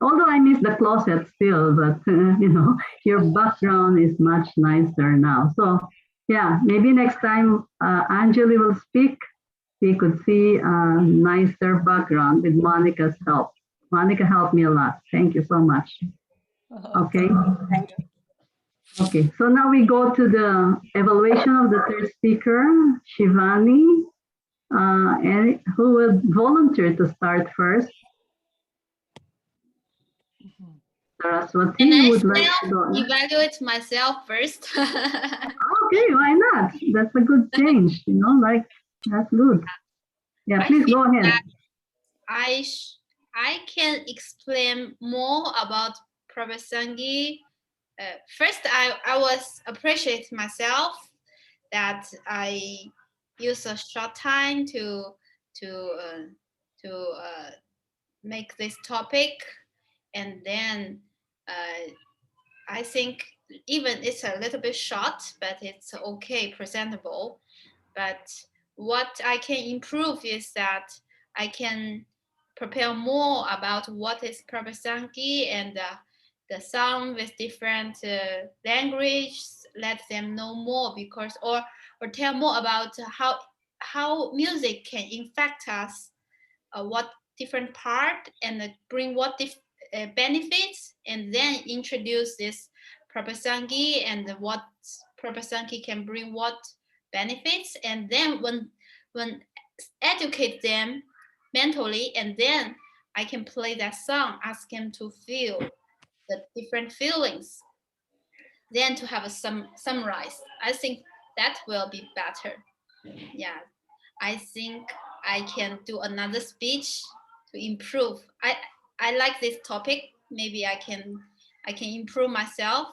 Although I miss the closet still, but you know, your background is much nicer now. So yeah, maybe next time Anjali will speak, we could see a nicer background with Monica's help. Monica helped me a lot. Thank you so much. Okay. Thank you. Okay, so now we go to the evaluation of the third speaker, Shivani, and who will volunteer to start first. Saraswati, Can I would like to go. evaluate myself first? Okay, why not? That's a good change, you know, like, that's good. Yeah, I please think go ahead. that I can explain more about Prabasangi. First, I was appreciate myself that I use a short time to make this topic, and then I think even it's a little bit short, but it's okay, presentable. But what I can improve is that I can prepare more about what is Prabasangi and the song with different language, let them know more, because or tell more about how music can infect us, what different part, and bring what benefits, and then introduce this Prabasangi and what Prabasangi can bring what benefits, and then when educate them mentally, and then I can play that song, ask them to feel the different feelings, then to have a summarize. I think that will be better. Yeah, I think I can do another speech to improve. I like this topic. Maybe I can improve myself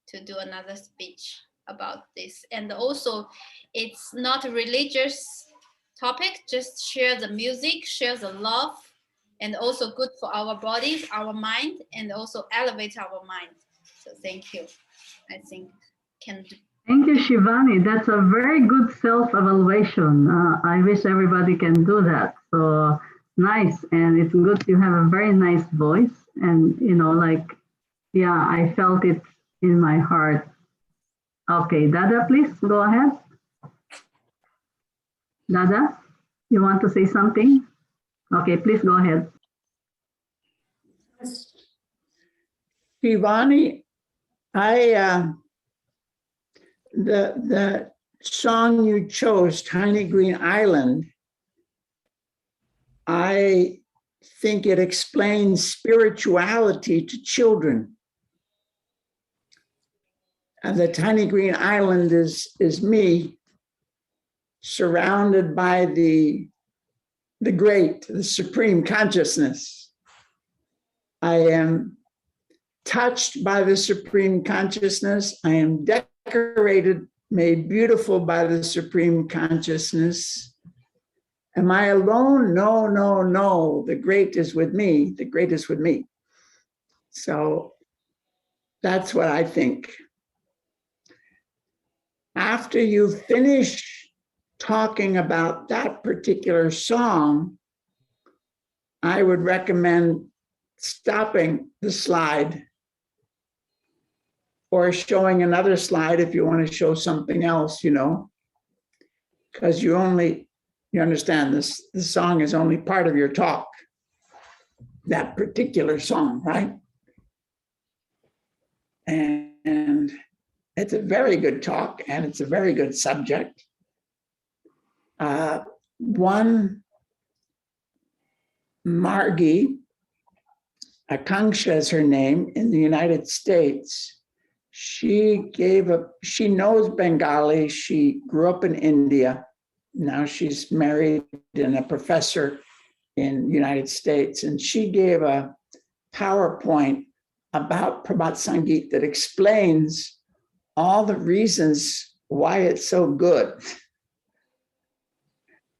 to do another speech about this. And also, it's not a religious topic. Just share the music, share the love, and also good for our bodies, our mind, and also elevate our mind. So thank you. I think can do. Thank you, Shivani. That's a very good self-evaluation. I wish everybody can do that. So nice, and it's good you have a very nice voice, and you know, like, yeah, I felt it in my heart. Okay, Dada, please go ahead. Dada, you want to say something? Okay, please go ahead. Shivani, the song you chose, Tiny Green Island, I think it explains spirituality to children. And the tiny green island is me, surrounded by the great, the supreme consciousness. I am touched by the supreme consciousness. I am decorated, made beautiful by the supreme consciousness. Am I alone? No, no, no. The great is with me. The great is with me. So that's what I think. After you finish talking about that particular song, I would recommend stopping the slide or showing another slide if you want to show something else, you know, because you understand this, the song is only part of your talk, that particular song, right? And it's a very good talk and it's a very good subject. One, Margie, Akanksha is her name, in the United States. She knows Bengali. She grew up in India. Now she's married and a professor in the United States. And she gave a PowerPoint about Prabhat Sangeet that explains all the reasons why it's so good.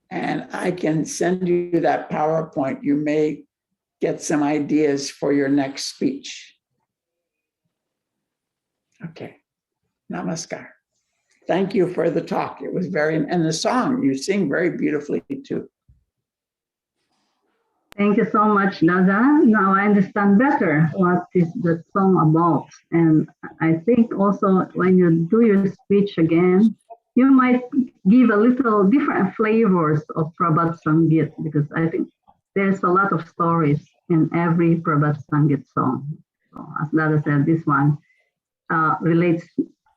And I can send you that PowerPoint. You may get some ideas for your next speech. Okay, namaskar. Thank you for the talk. It was and the song, you sing very beautifully too. Thank you so much, Dada. Now I understand better what is the song about. And I think also when you do your speech again, you might give a little different flavors of Prabhat Sangeet, because I think there's a lot of stories in every Prabhat Sangeet song. So as Dada said, this one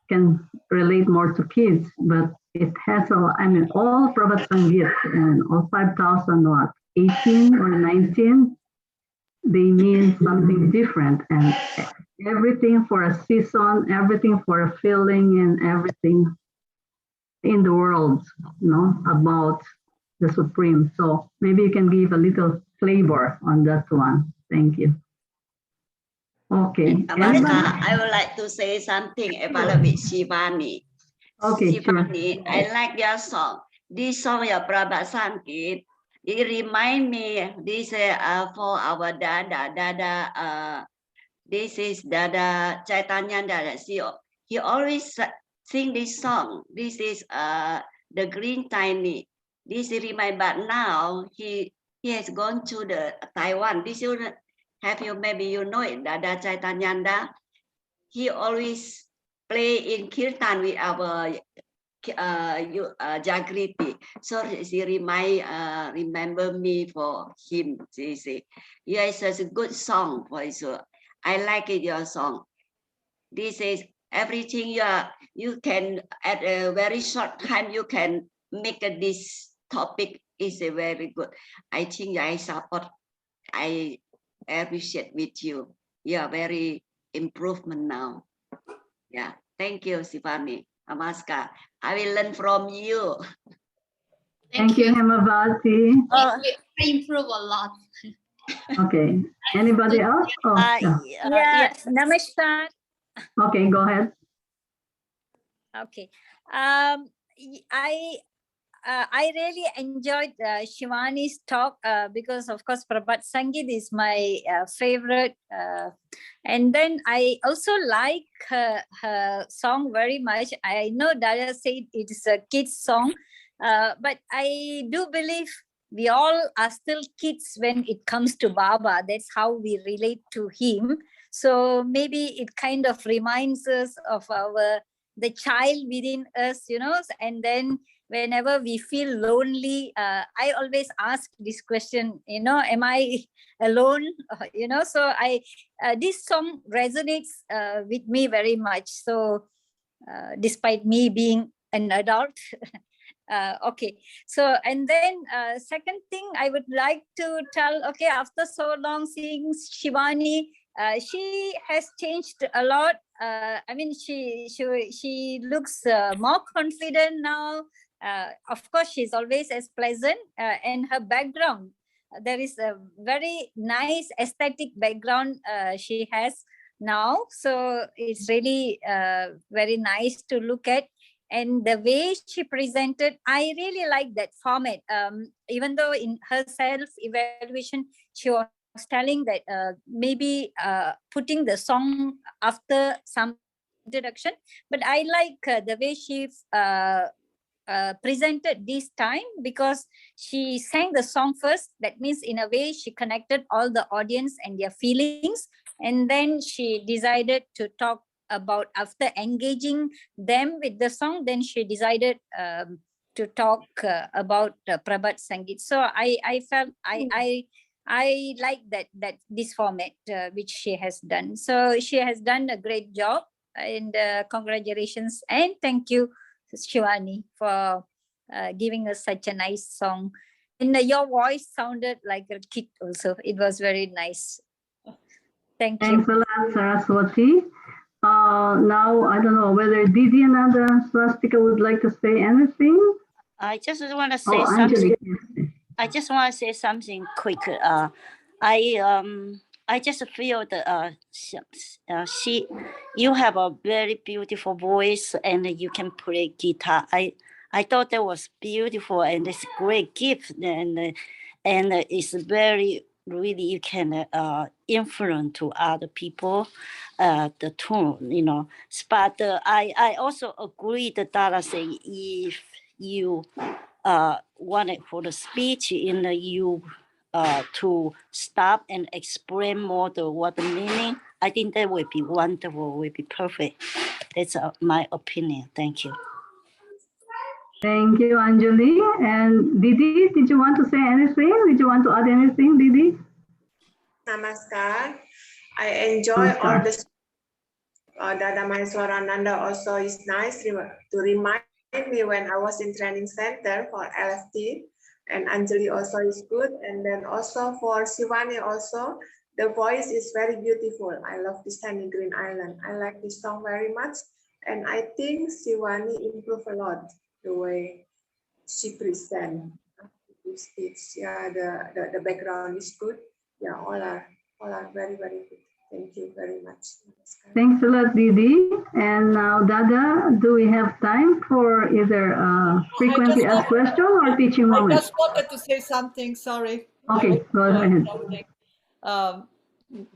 can relate more to kids, but it has all Prabhat Sangeet and all 5,018 or 19, they mean something different, and everything for a season, everything for a feeling, and everything in the world, about the Supreme. So maybe you can give a little flavor on that one. Thank you. Okay. Namaskar. I would like to say something about Shivani. Okay, Shivani, sure. I like your song. This song, your Prabhat Sangeet, it remind me, this for our Dada, this is Dada Chaitanya Dada. He always sing this song. This is the Green Tiny. This remind, but now he has gone to the Taiwan. This maybe you know it, Dada Chaitanyanda. He always play in kirtan with our Jagriti. So she remember me for him. She say, yeah, it's a good song for sure. I like it, your song. This is everything you can, at a very short time, you can make this topic is a very good. I think I support, I appreciate with you. You are very improvement now. Yeah, thank you, Sivani. Namaskar. I will learn from you. Thank you, Hemavati. We improve a lot. Okay. Anybody else? Oh, yeah. Yes, namaskar. Okay, go ahead. Okay. I really enjoyed Shivani's talk because, of course, Prabhat Sangeet is my favorite. And then I also like her song very much. I know Dada said it is a kid's song, but I do believe we all are still kids when it comes to Baba. That's how we relate to him. So maybe it kind of reminds us of the child within us, and then whenever we feel lonely, I always ask this question, am I alone? So this song resonates with me very much. So despite me being an adult, okay. So, and then second thing I would like to tell, okay, after so long seeing Shivani, she has changed a lot. I mean, she looks more confident now. Of course, she's always as pleasant, and her background, there is a very nice aesthetic background she has now. So it's really very nice to look at. And the way she presented, I really like that format. Even though in her self-evaluation, she was telling that maybe putting the song after some introduction, but I like the way she presented this time, because she sang the song first. That means in a way she connected all the audience and their feelings, and then she decided to talk about after engaging them with the song, then she decided to talk about Prabhat Sangeet. So I felt I like that this format which she has done. So she has done a great job, and congratulations and thank you, Shivani, for giving us such a nice song. And your voice sounded like a kid also. It was very nice. Thank you. Thanks a lot, Saraswati. Now, I don't know whether Didi and Swastika would like to say anything. I just want to say Oh, something. Angelique. I just want to say something quick. I just feel that you have a very beautiful voice and you can play guitar. I thought that was beautiful and it's a great gift and it's very really you can influence to other people the tune, you know. But I also agree that Dara say if you wanted for the speech in you to stop and explain more what the meaning. I think that would be wonderful, would be perfect. That's my opinion. Thank you. Thank you, Anjali. And Didi, did you want to say anything? Did you want to add anything, Didi? Namaskar. I enjoy all the Dada Maheswarananda also is nice to remind me when I was in training center for LFT, and Anjali also is good. And then also for Shivani also, the voice is very beautiful. I love the Standing Green Island. I like this song very much. And I think Shivani improved a lot the way she presents the speech. Yeah, the background is good. Yeah, all are very, very good. Thank you very much. Thanks a lot, Didi. And now, Dada, do we have time for either frequently asked question or teaching moment? I just wanted to say something, sorry. Okay, go ahead.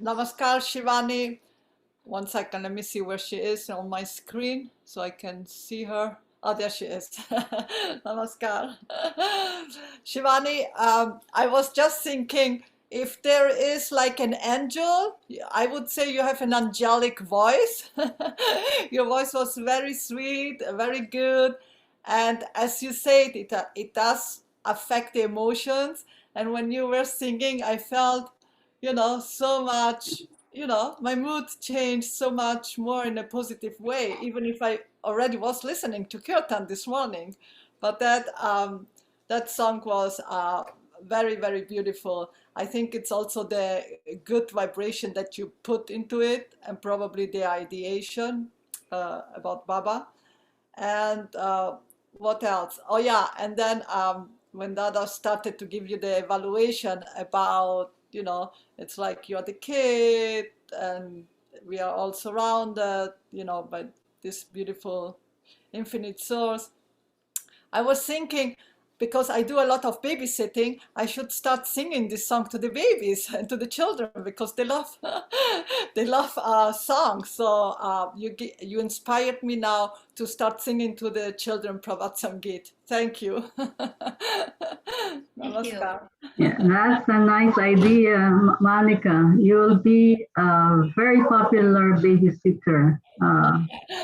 Namaskar, Shivani. 1 second, let me see where she is on my screen so I can see her. Oh, there she is. Namaskar. Shivani, I was just thinking, if there is like an angel, I would say you have an angelic voice. Your voice was very sweet, very good. And as you said, it does affect the emotions. And when you were singing, I felt, so much, my mood changed so much more in a positive way, even if I already was listening to Kirtan this morning. But that song was very, very beautiful. I think it's also the good vibration that you put into it and probably the ideation about Baba. And what else? Oh yeah, and then when Dada started to give you the evaluation about, it's like you're the kid and we are all surrounded, by this beautiful infinite source. I was thinking, because I do a lot of babysitting, I should start singing this song to the babies and to the children because they love they love songs. So you inspired me now to start singing to the children Prabhat Sangeet. Thank you. Namaskar. Yeah, that's a nice idea, Monica. You'll be a very popular babysitter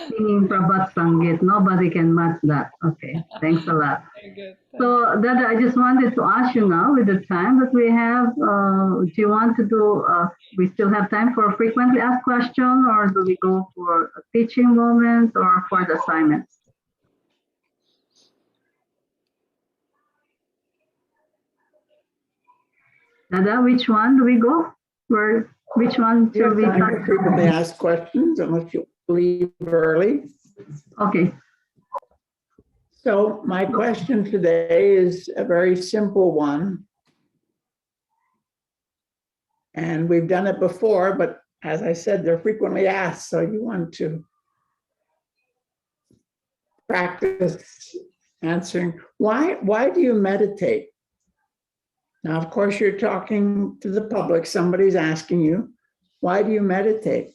singing Prabhat Sangeet. Nobody can match that. Okay, thanks a lot. Very good. So, Dada, I just wanted to ask you now with the time that we have, do you want to do, we still have time for a frequently asked question, or do we go for a teaching moment or for the assignments? Dada, which one do we go? Which one should we? Frequently asked questions unless you leave early. Okay. So my question today is a very simple one. And we've done it before, but as I said, they're frequently asked. So you want to practice answering. Why do you meditate? Now, of course, you're talking to the public. Somebody's asking you, why do you meditate?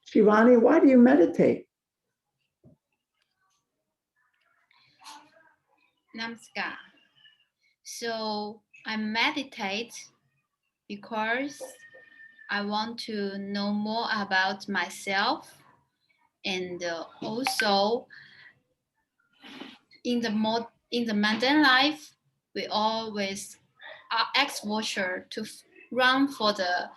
Shivani, why do you meditate? Namaskar. So I meditate because I want to know more about myself, and also in the mundane life, we always are exposure to run for the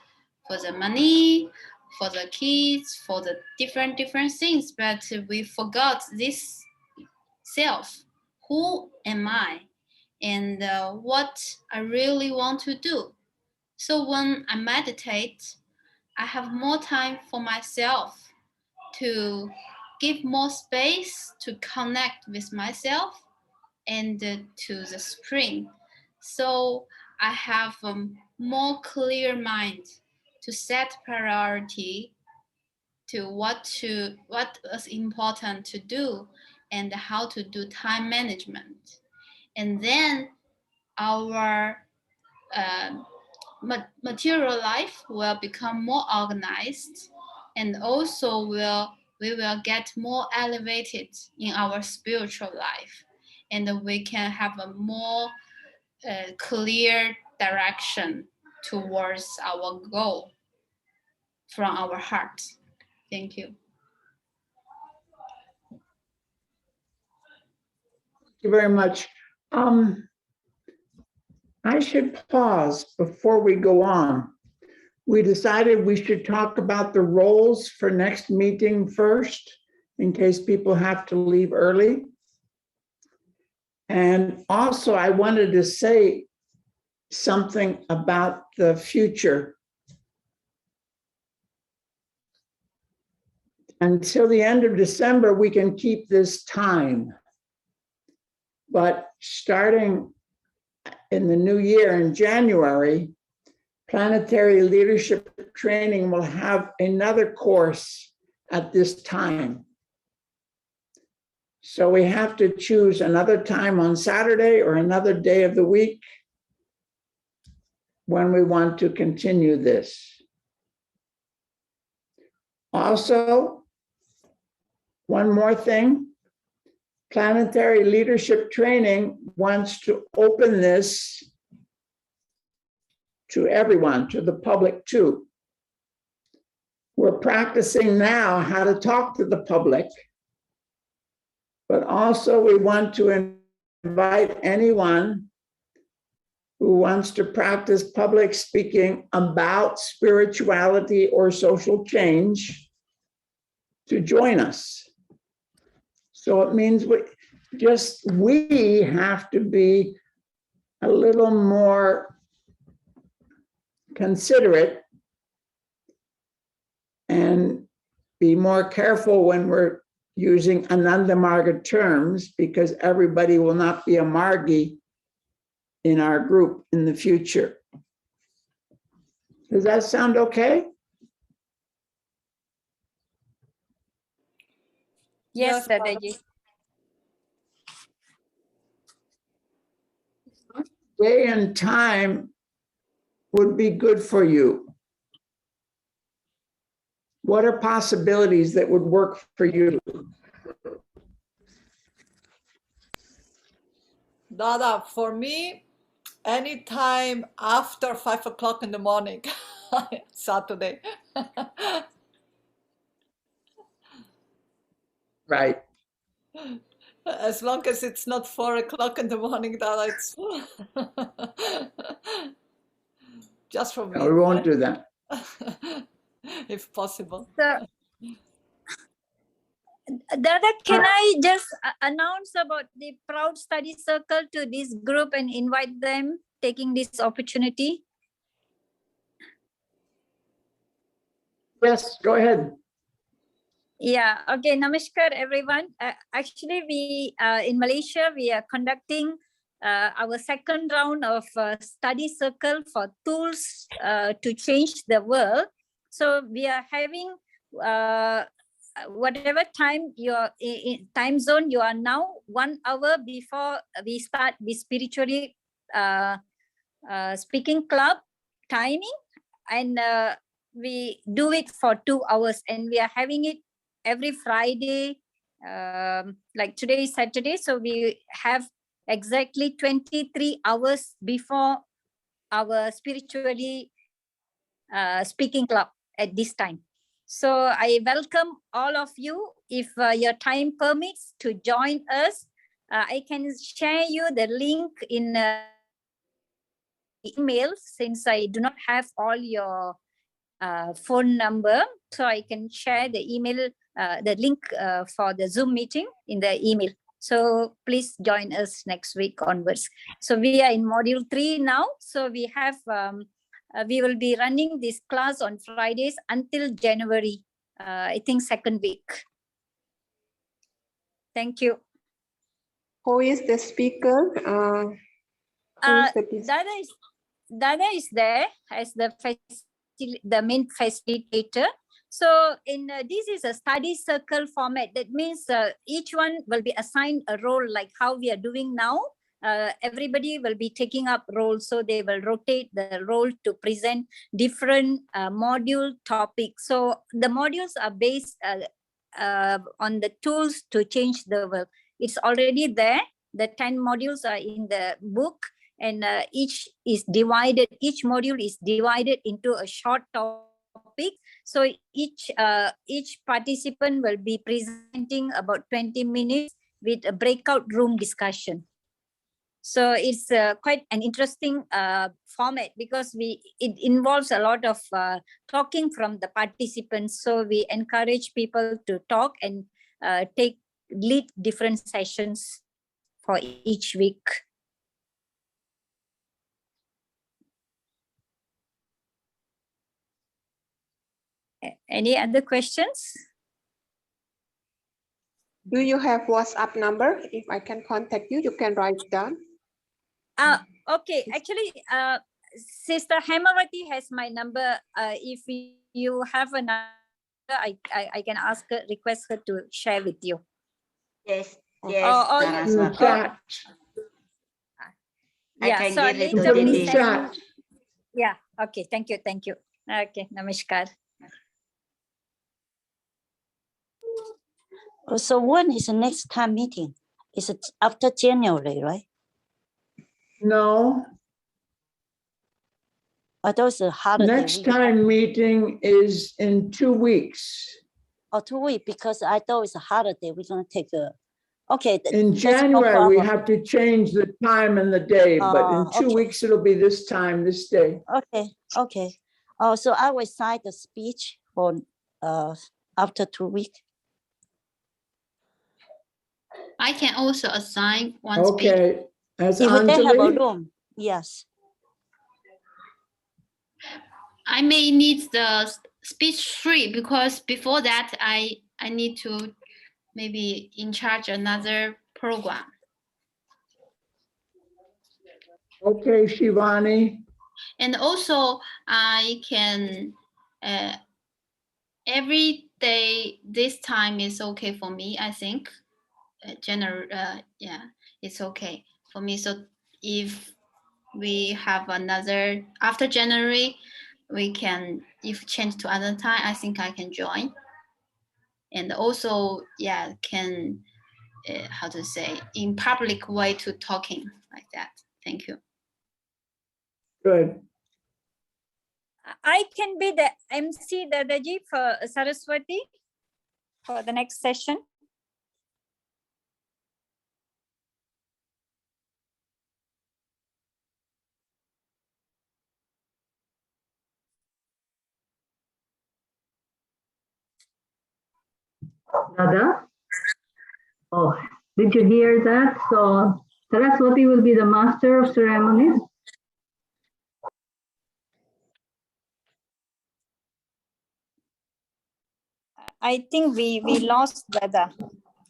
money, for the kids, for the different things, but we forgot this self. Who am I? And what I really want to do. So when I meditate, I have more time for myself to give more space to connect with myself and to the spring. So I have a more clear mind to set priority to what is important to do and how to do time management. And then our material life will become more organized, and also we will get more elevated in our spiritual life, and we can have a more clear direction towards our goal from our heart. Thank you. Thank you very much. I should pause before we go on. We decided we should talk about the roles for next meeting first, in case people have to leave early. And also, I wanted to say something about the future. Until the end of December, we can keep this time. But starting in the new year in January, Planetary Leadership Training will have another course at this time. So we have to choose another time on Saturday or another day of the week when we want to continue this. Also, one more thing. Planetary Leadership Training wants to open this to everyone, to the public too. We're practicing now how to talk to the public, but also we want to invite anyone who wants to practice public speaking about spirituality or social change to join us. So it means we have to be a little more considerate and be more careful when we're using Ananda Marga terms, because everybody will not be a Margi in our group in the future. Does that sound okay? Yes, Yes, Dadaji. Day and time would be good for you. What are possibilities that would work for you? Dada, for me, anytime after 5 o'clock in the morning, Saturday. Right. As long as it's not 4 o'clock in the morning, Dada, it's just for me. No, we won't do that. If possible. So, Dada, can I just announce about the Proud Study Circle to this group and invite them taking this opportunity? Yes, go ahead. Yeah, okay, Namaskar everyone. Actually, we in Malaysia, we are conducting our second round of study circle for tools to change the world. So we are having whatever time your time zone you are now, 1 hour before we start the spiritually speaking club timing, and we do it for 2 hours, and we are having it every Friday, like today is Saturday, so we have exactly 23 hours before our spiritually speaking club at this time. So I welcome all of you, if your time permits, to join us. I can share you the link in email, since I do not have all your phone number. So I can share the email, the link for the Zoom meeting in the email. So please join us next week onwards. So we are in module 3 now. So we have, we will be running this class on Fridays until January, I think 2nd week. Thank you. Who is the speaker? Dada is there as the main facilitator. So in this is a study circle format. That means each one will be assigned a role, like how we are doing now. Everybody will be taking up roles, so they will rotate the role to present different module topics. So the modules are based on the tools to change the world. It's already there. The 10 modules are in the book, and each module is divided into a short topic. So each participant will be presenting about 20 minutes with a breakout room discussion. So it's quite an interesting format, because it involves a lot of talking from the participants. So we encourage people to talk and lead different sessions for each week. Any other questions? Do you have WhatsApp number? If I can contact you, you can write down. Okay, actually, Sister Hemawati has my number. If you have a number, I can ask her, request her to share with you. Yes, Oh, yes. oh, Saraswati. Chat. I can so give it to later we'll Didi. send. Yeah, okay, thank you. Okay, namaskar. So when is the next time meeting? Is it after January, right? No, Or those are holiday next week? time meeting is in 2 weeks. Or 2 weeks, because I thought it's a holiday. We're gonna take a, okay. In that's no January, we problem. have to change the time and the day, but in 2 okay. weeks, it'll be this time, this day. Okay. Oh, so I will sign the speech for after 2 weeks. I can also assign one speaker. Okay, as If they have a Anjali, room, yes. I may need the speech 3, because before that I need to maybe in charge another program. okay, Shivani, And also I can every day this time is okay for me, I think. Yeah, it's okay for me. So if we have another after January, we can, if change to other time, I think I can join. And also, yeah, can how to say, in public way to talking like that. Thank you. good. I can be the MC Dadaji for Saraswati for the next session. Dada? Oh, did you hear that? So Saraswati will be the master of ceremonies. I think we lost Dada.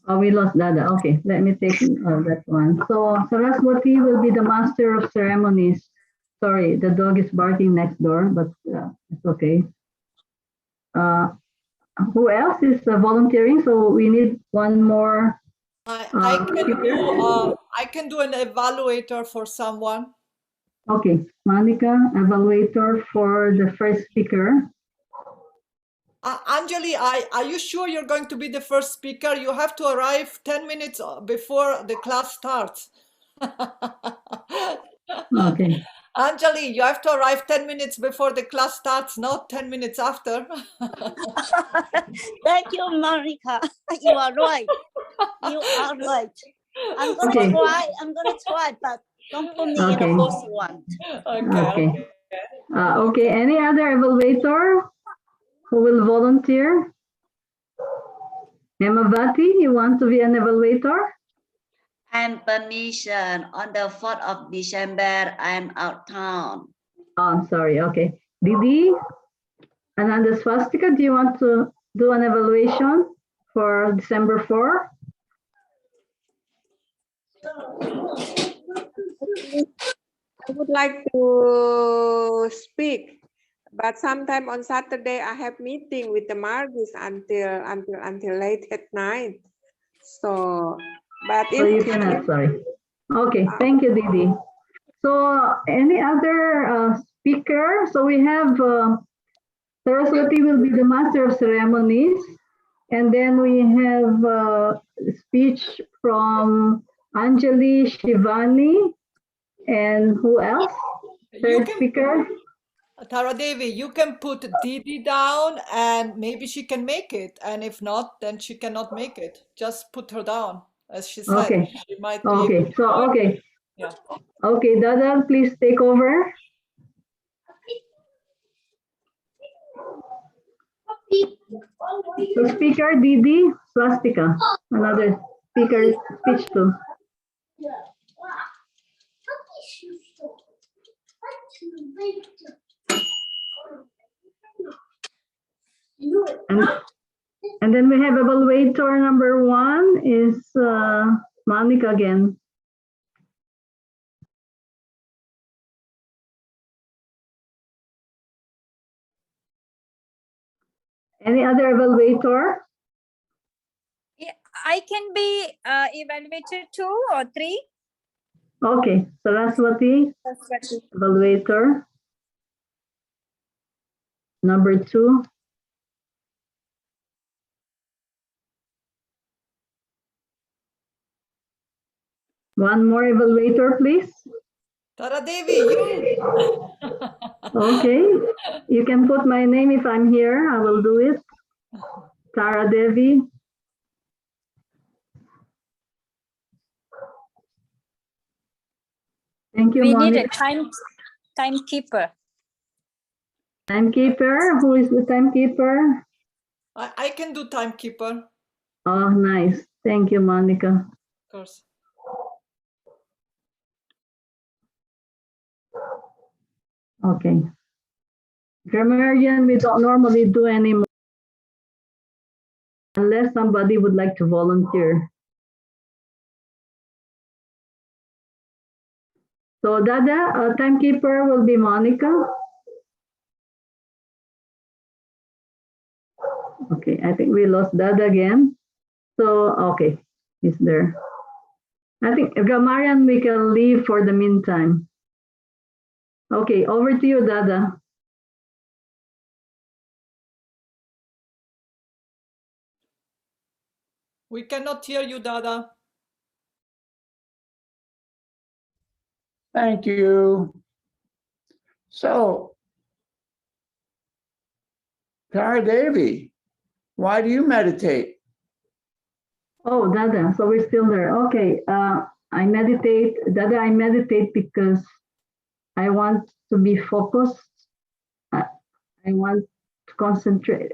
Oh, we lost Dada. Okay, let me take that one. So Saraswati will be the master of ceremonies. Sorry, the dog is barking next door, but it's okay. Who else is volunteering? So we need one more. I can do an evaluator for someone. Okay, Monica, evaluator for the first speaker. Anjali, are you sure you're going to be the first speaker? You have to arrive 10 minutes before the class starts. Okay. Anjali, you have to arrive 10 minutes before the class starts, not 10 minutes after. Thank you, Monica. You are right. You are right. I'm gonna Okay. try. I'm gonna try, but don't put me in the Okay. first one. Okay. Okay, any other evaluator who will volunteer? Hemavati, you want to be an evaluator? And permission on the 4th of December, I'm out town. Oh, sorry, okay. Didi, Ananda Swastika, do you want to do an evaluation for December 4? I would like to speak, but sometime on Saturday I have meeting with the Margis until late at night. So, but So you if cannot, sorry. Okay, thank you, Didi. So any other speaker? So we have Saraswati will be the master of ceremonies. And then we have a speech from Anjali, Shivani, and who else? Third speaker. Tara Devi, you can put Didi down and maybe she can make it. And if not, then she cannot make it. Just put her down, as she said. Okay. She might be Okay. able to So, work. okay. Yeah. Okay, Dada, please take over. So speaker Didi Swastika, another speaker speech too. And then we have evaluator number 1 is Monica again. Any other evaluator? Yeah, I can be evaluator 2 or 3. Okay, Saraswati, evaluator. Number 2. One more evaluator, please. Tara Devi, you. Okay, you can put my name if I'm here. I will do it. Tara Devi. Thank you, We Monica. need a timekeeper. Timekeeper, who is the timekeeper? I can do timekeeper. Oh, nice. Thank you, Monica. Of course. Okay. Grammarian, we don't normally do anymore unless somebody would like to volunteer. So Dada, timekeeper will be Monica. Okay, I think we lost Dada again. So, okay, he's there. I think grammarian we can leave for the meantime. Okay, over to you, Dada. We cannot hear you, Dada. Thank you. So, Tara Devi, why do you meditate? Oh, Dada, so we're still there. Okay, I meditate, Dada, I meditate because I want to be focused. I want to concentrate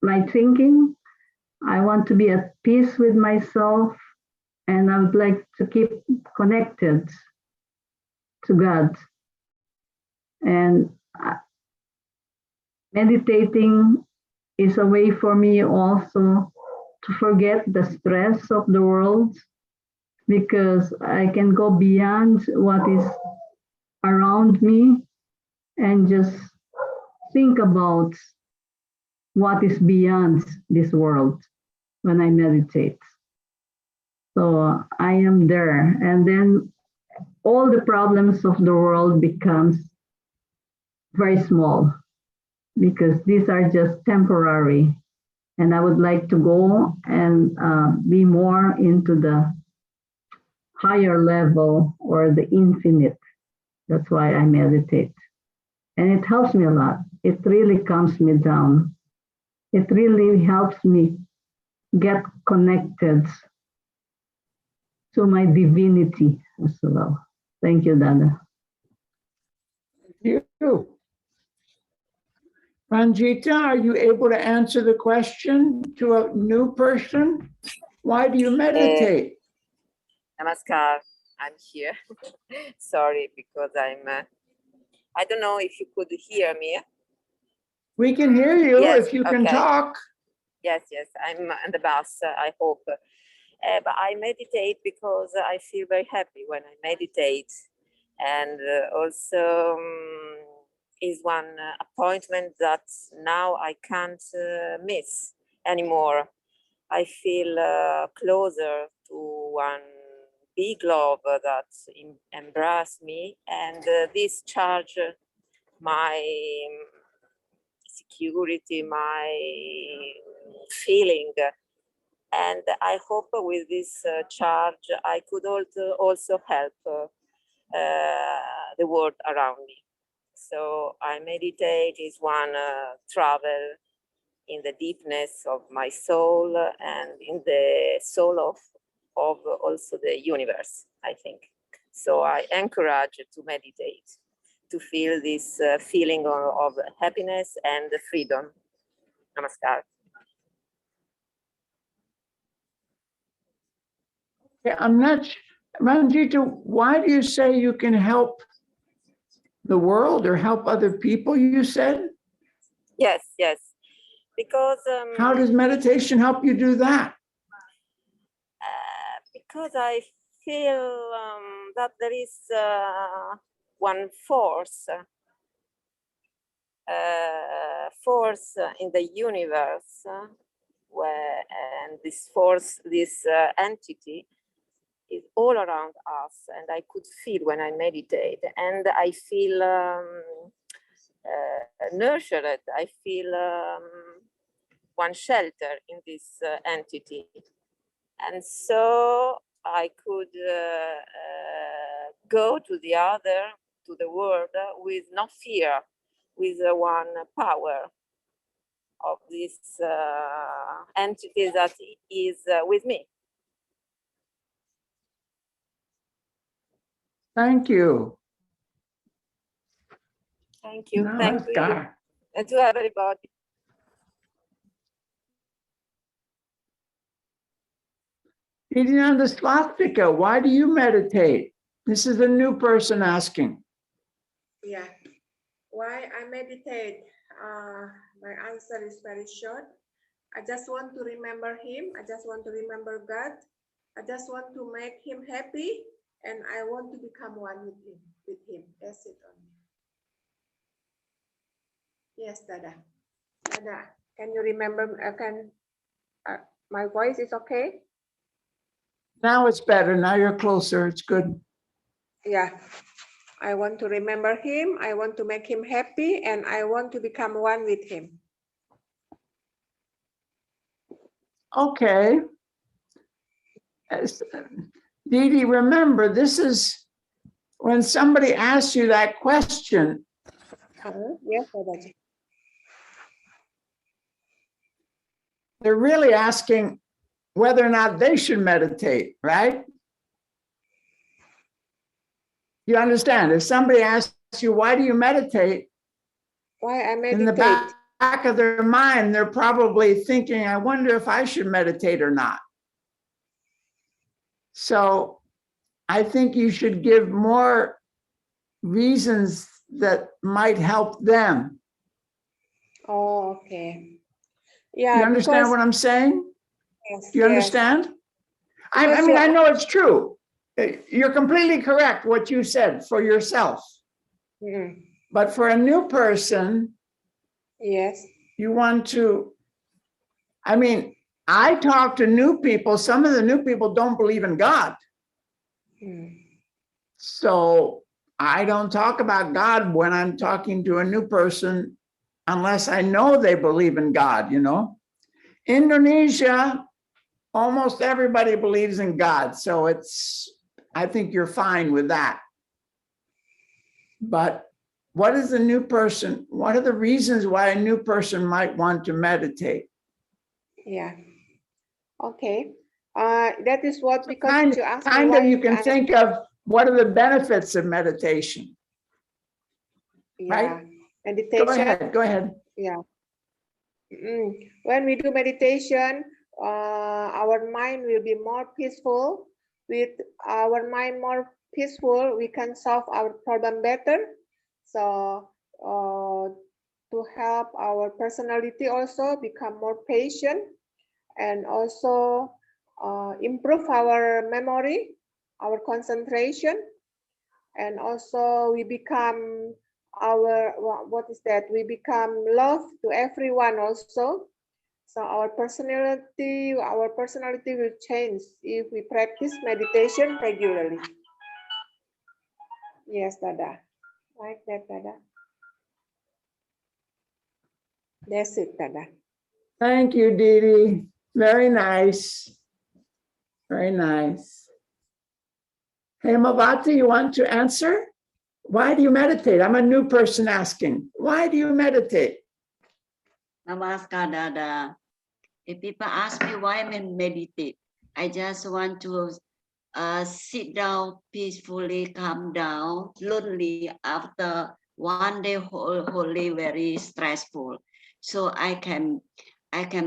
my thinking. I want to be at peace with myself, and I would like to keep connected to God. And meditating is a way for me also to forget the stress of the world, because I can go beyond what is around me and just think about what is beyond this world when I meditate. So I am there, and then all the problems of the world becomes very small, because these are just temporary. And I would like to go and be more into the higher level or the infinite That's why I meditate. And it helps me a lot. It really calms me down. It really helps me get connected to my divinity as well. Thank you, Dada. You. Ranjita, are you able to answer the question to a new person? Why do you meditate? Namaskar, I'm here. Sorry, because I don't know if you could hear me. We can hear you Yes, if you can okay. talk. Yes, I'm on the bus, I hope. But I meditate because I feel very happy when I meditate. And also is one appointment that now I can't miss anymore. I feel closer to one big love that embraced me, and this charge my security, my feeling. And I hope with this charge I could also help the world around me. So I meditate is one travel in the deepness of my soul and in the soul of also the universe, I think. So I encourage to meditate, to feel this feeling of happiness and freedom. Namaskar. Yeah, I'm not, Ranjita, why do you say you can help the world or help other people, you said? Yes, because How does meditation help you do that? Because I feel that there is one force in the universe and this force, this entity is all around us, and I could feel when I meditate, and I feel nurtured. I feel one shelter in this entity, and so I could go to the world with no fear, with one power of this entity that is with me. Thank you. Thank you. Thank you. Namaskar. And to everybody. Nityananda Swastika, why do you meditate? This is a new person asking. Yeah. Why I meditate? My answer is very short. I just want to remember him. I just want to remember God. I just want to make him happy, and I want to become one with him. That's it only. Yes, Dada. Dada, can you remember? My voice is okay? Now it's better. Now you're closer. It's good. Yeah. I want to remember him. I want to make him happy, and I want to become one with him. Okay. Didi, remember, this is when somebody asks you that question, Yes, Dadaji. they're really asking whether or not they should meditate, right? You understand? If somebody asks you, why do you meditate? Why I In the meditate? back of their mind, they're probably thinking, I wonder if I should meditate or not. So I think you should give more reasons that might help them. Oh, okay. Yeah. You understand what I'm saying? Yes, Do you understand? I Because mean, I know it's true. You're completely correct what you said for yourself. Mm. But for a new person, Yes. you want to, I mean, I talk to new people. Some of the new people don't believe in God. Mm. So I don't talk about God when I'm talking to a new person unless I know they believe in God, you know. Indonesia, almost everybody believes in God. So I think you're fine with that. But what is a new person? What are the reasons why a new person might want to meditate? Yeah. Okay. That is what, because Kind you asked me of, why you can I- think of what are the benefits of meditation? yeah, Go meditation. ahead, go ahead. Yeah. When we do meditation, our mind will be more peaceful. With our mind more peaceful, we can solve our problem better. So to help our personality also become more patient, and also improve our memory, our concentration, and also we become what is that? We become love to everyone also. So our personality will change if we practice meditation regularly. Yes, Dada. Like that, Dada. That's it, Dada. Thank you, Didi. Very nice. Very nice. Hemavati, you want to answer? Why do you meditate? I'm a new person asking. Why do you meditate? Namaskar, Dada. If people ask me why I meditate, I just want to sit down peacefully, calm down, lonely after one day wholly very stressful. So I can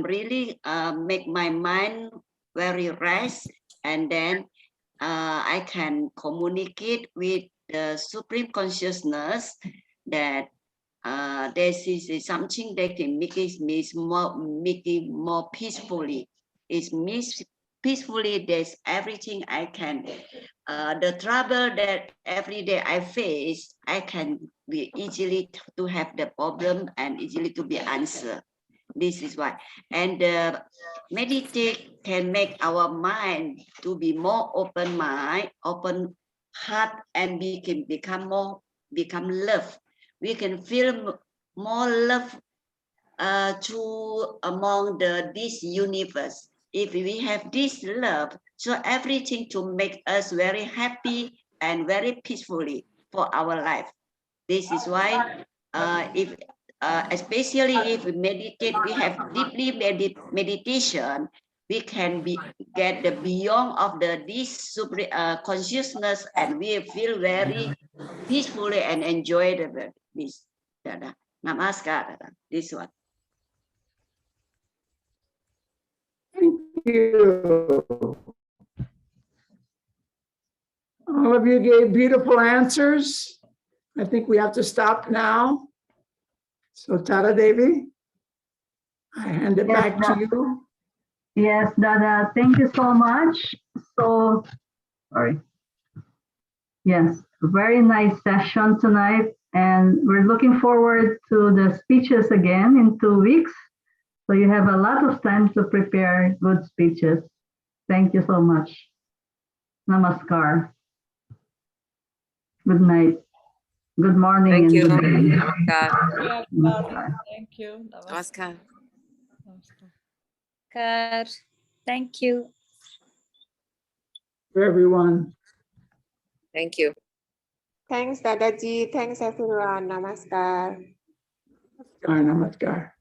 really make my mind very rest, and then I can communicate with the Supreme Consciousness that this is something that can make it more peacefully. It means peacefully. There's everything I can. The trouble that every day I face, I can be easily to have the problem and easily to be answered. This is why. And meditate can make our mind to be more open mind, open heart, and we can become love. We can feel more love to among this universe. If we have this love, so everything to make us very happy and very peacefully for our life. This is why especially if we meditate, we have deeply meditation, we can get the beyond of this consciousness, and we feel very peacefully and enjoy this. Dada. Namaskar, Dada. This one. Thank you. All of you gave beautiful answers. I think we have to stop now. So Tara Devi, I hand it back to you. Yes, Dada, thank you so much. So, sorry. Yes, very nice session tonight. And we're looking forward to the speeches again in 2 weeks. So you have a lot of time to prepare good speeches. Thank you so much. Namaskar. Good night. Good morning. Thank you. And good day. Namaskar. Namaskar. Thank you. Namaskar. Namaskar. Thank you. For everyone. Thank you. Thanks, Dadaji. Thanks, everyone. Namaskar. Namaskar.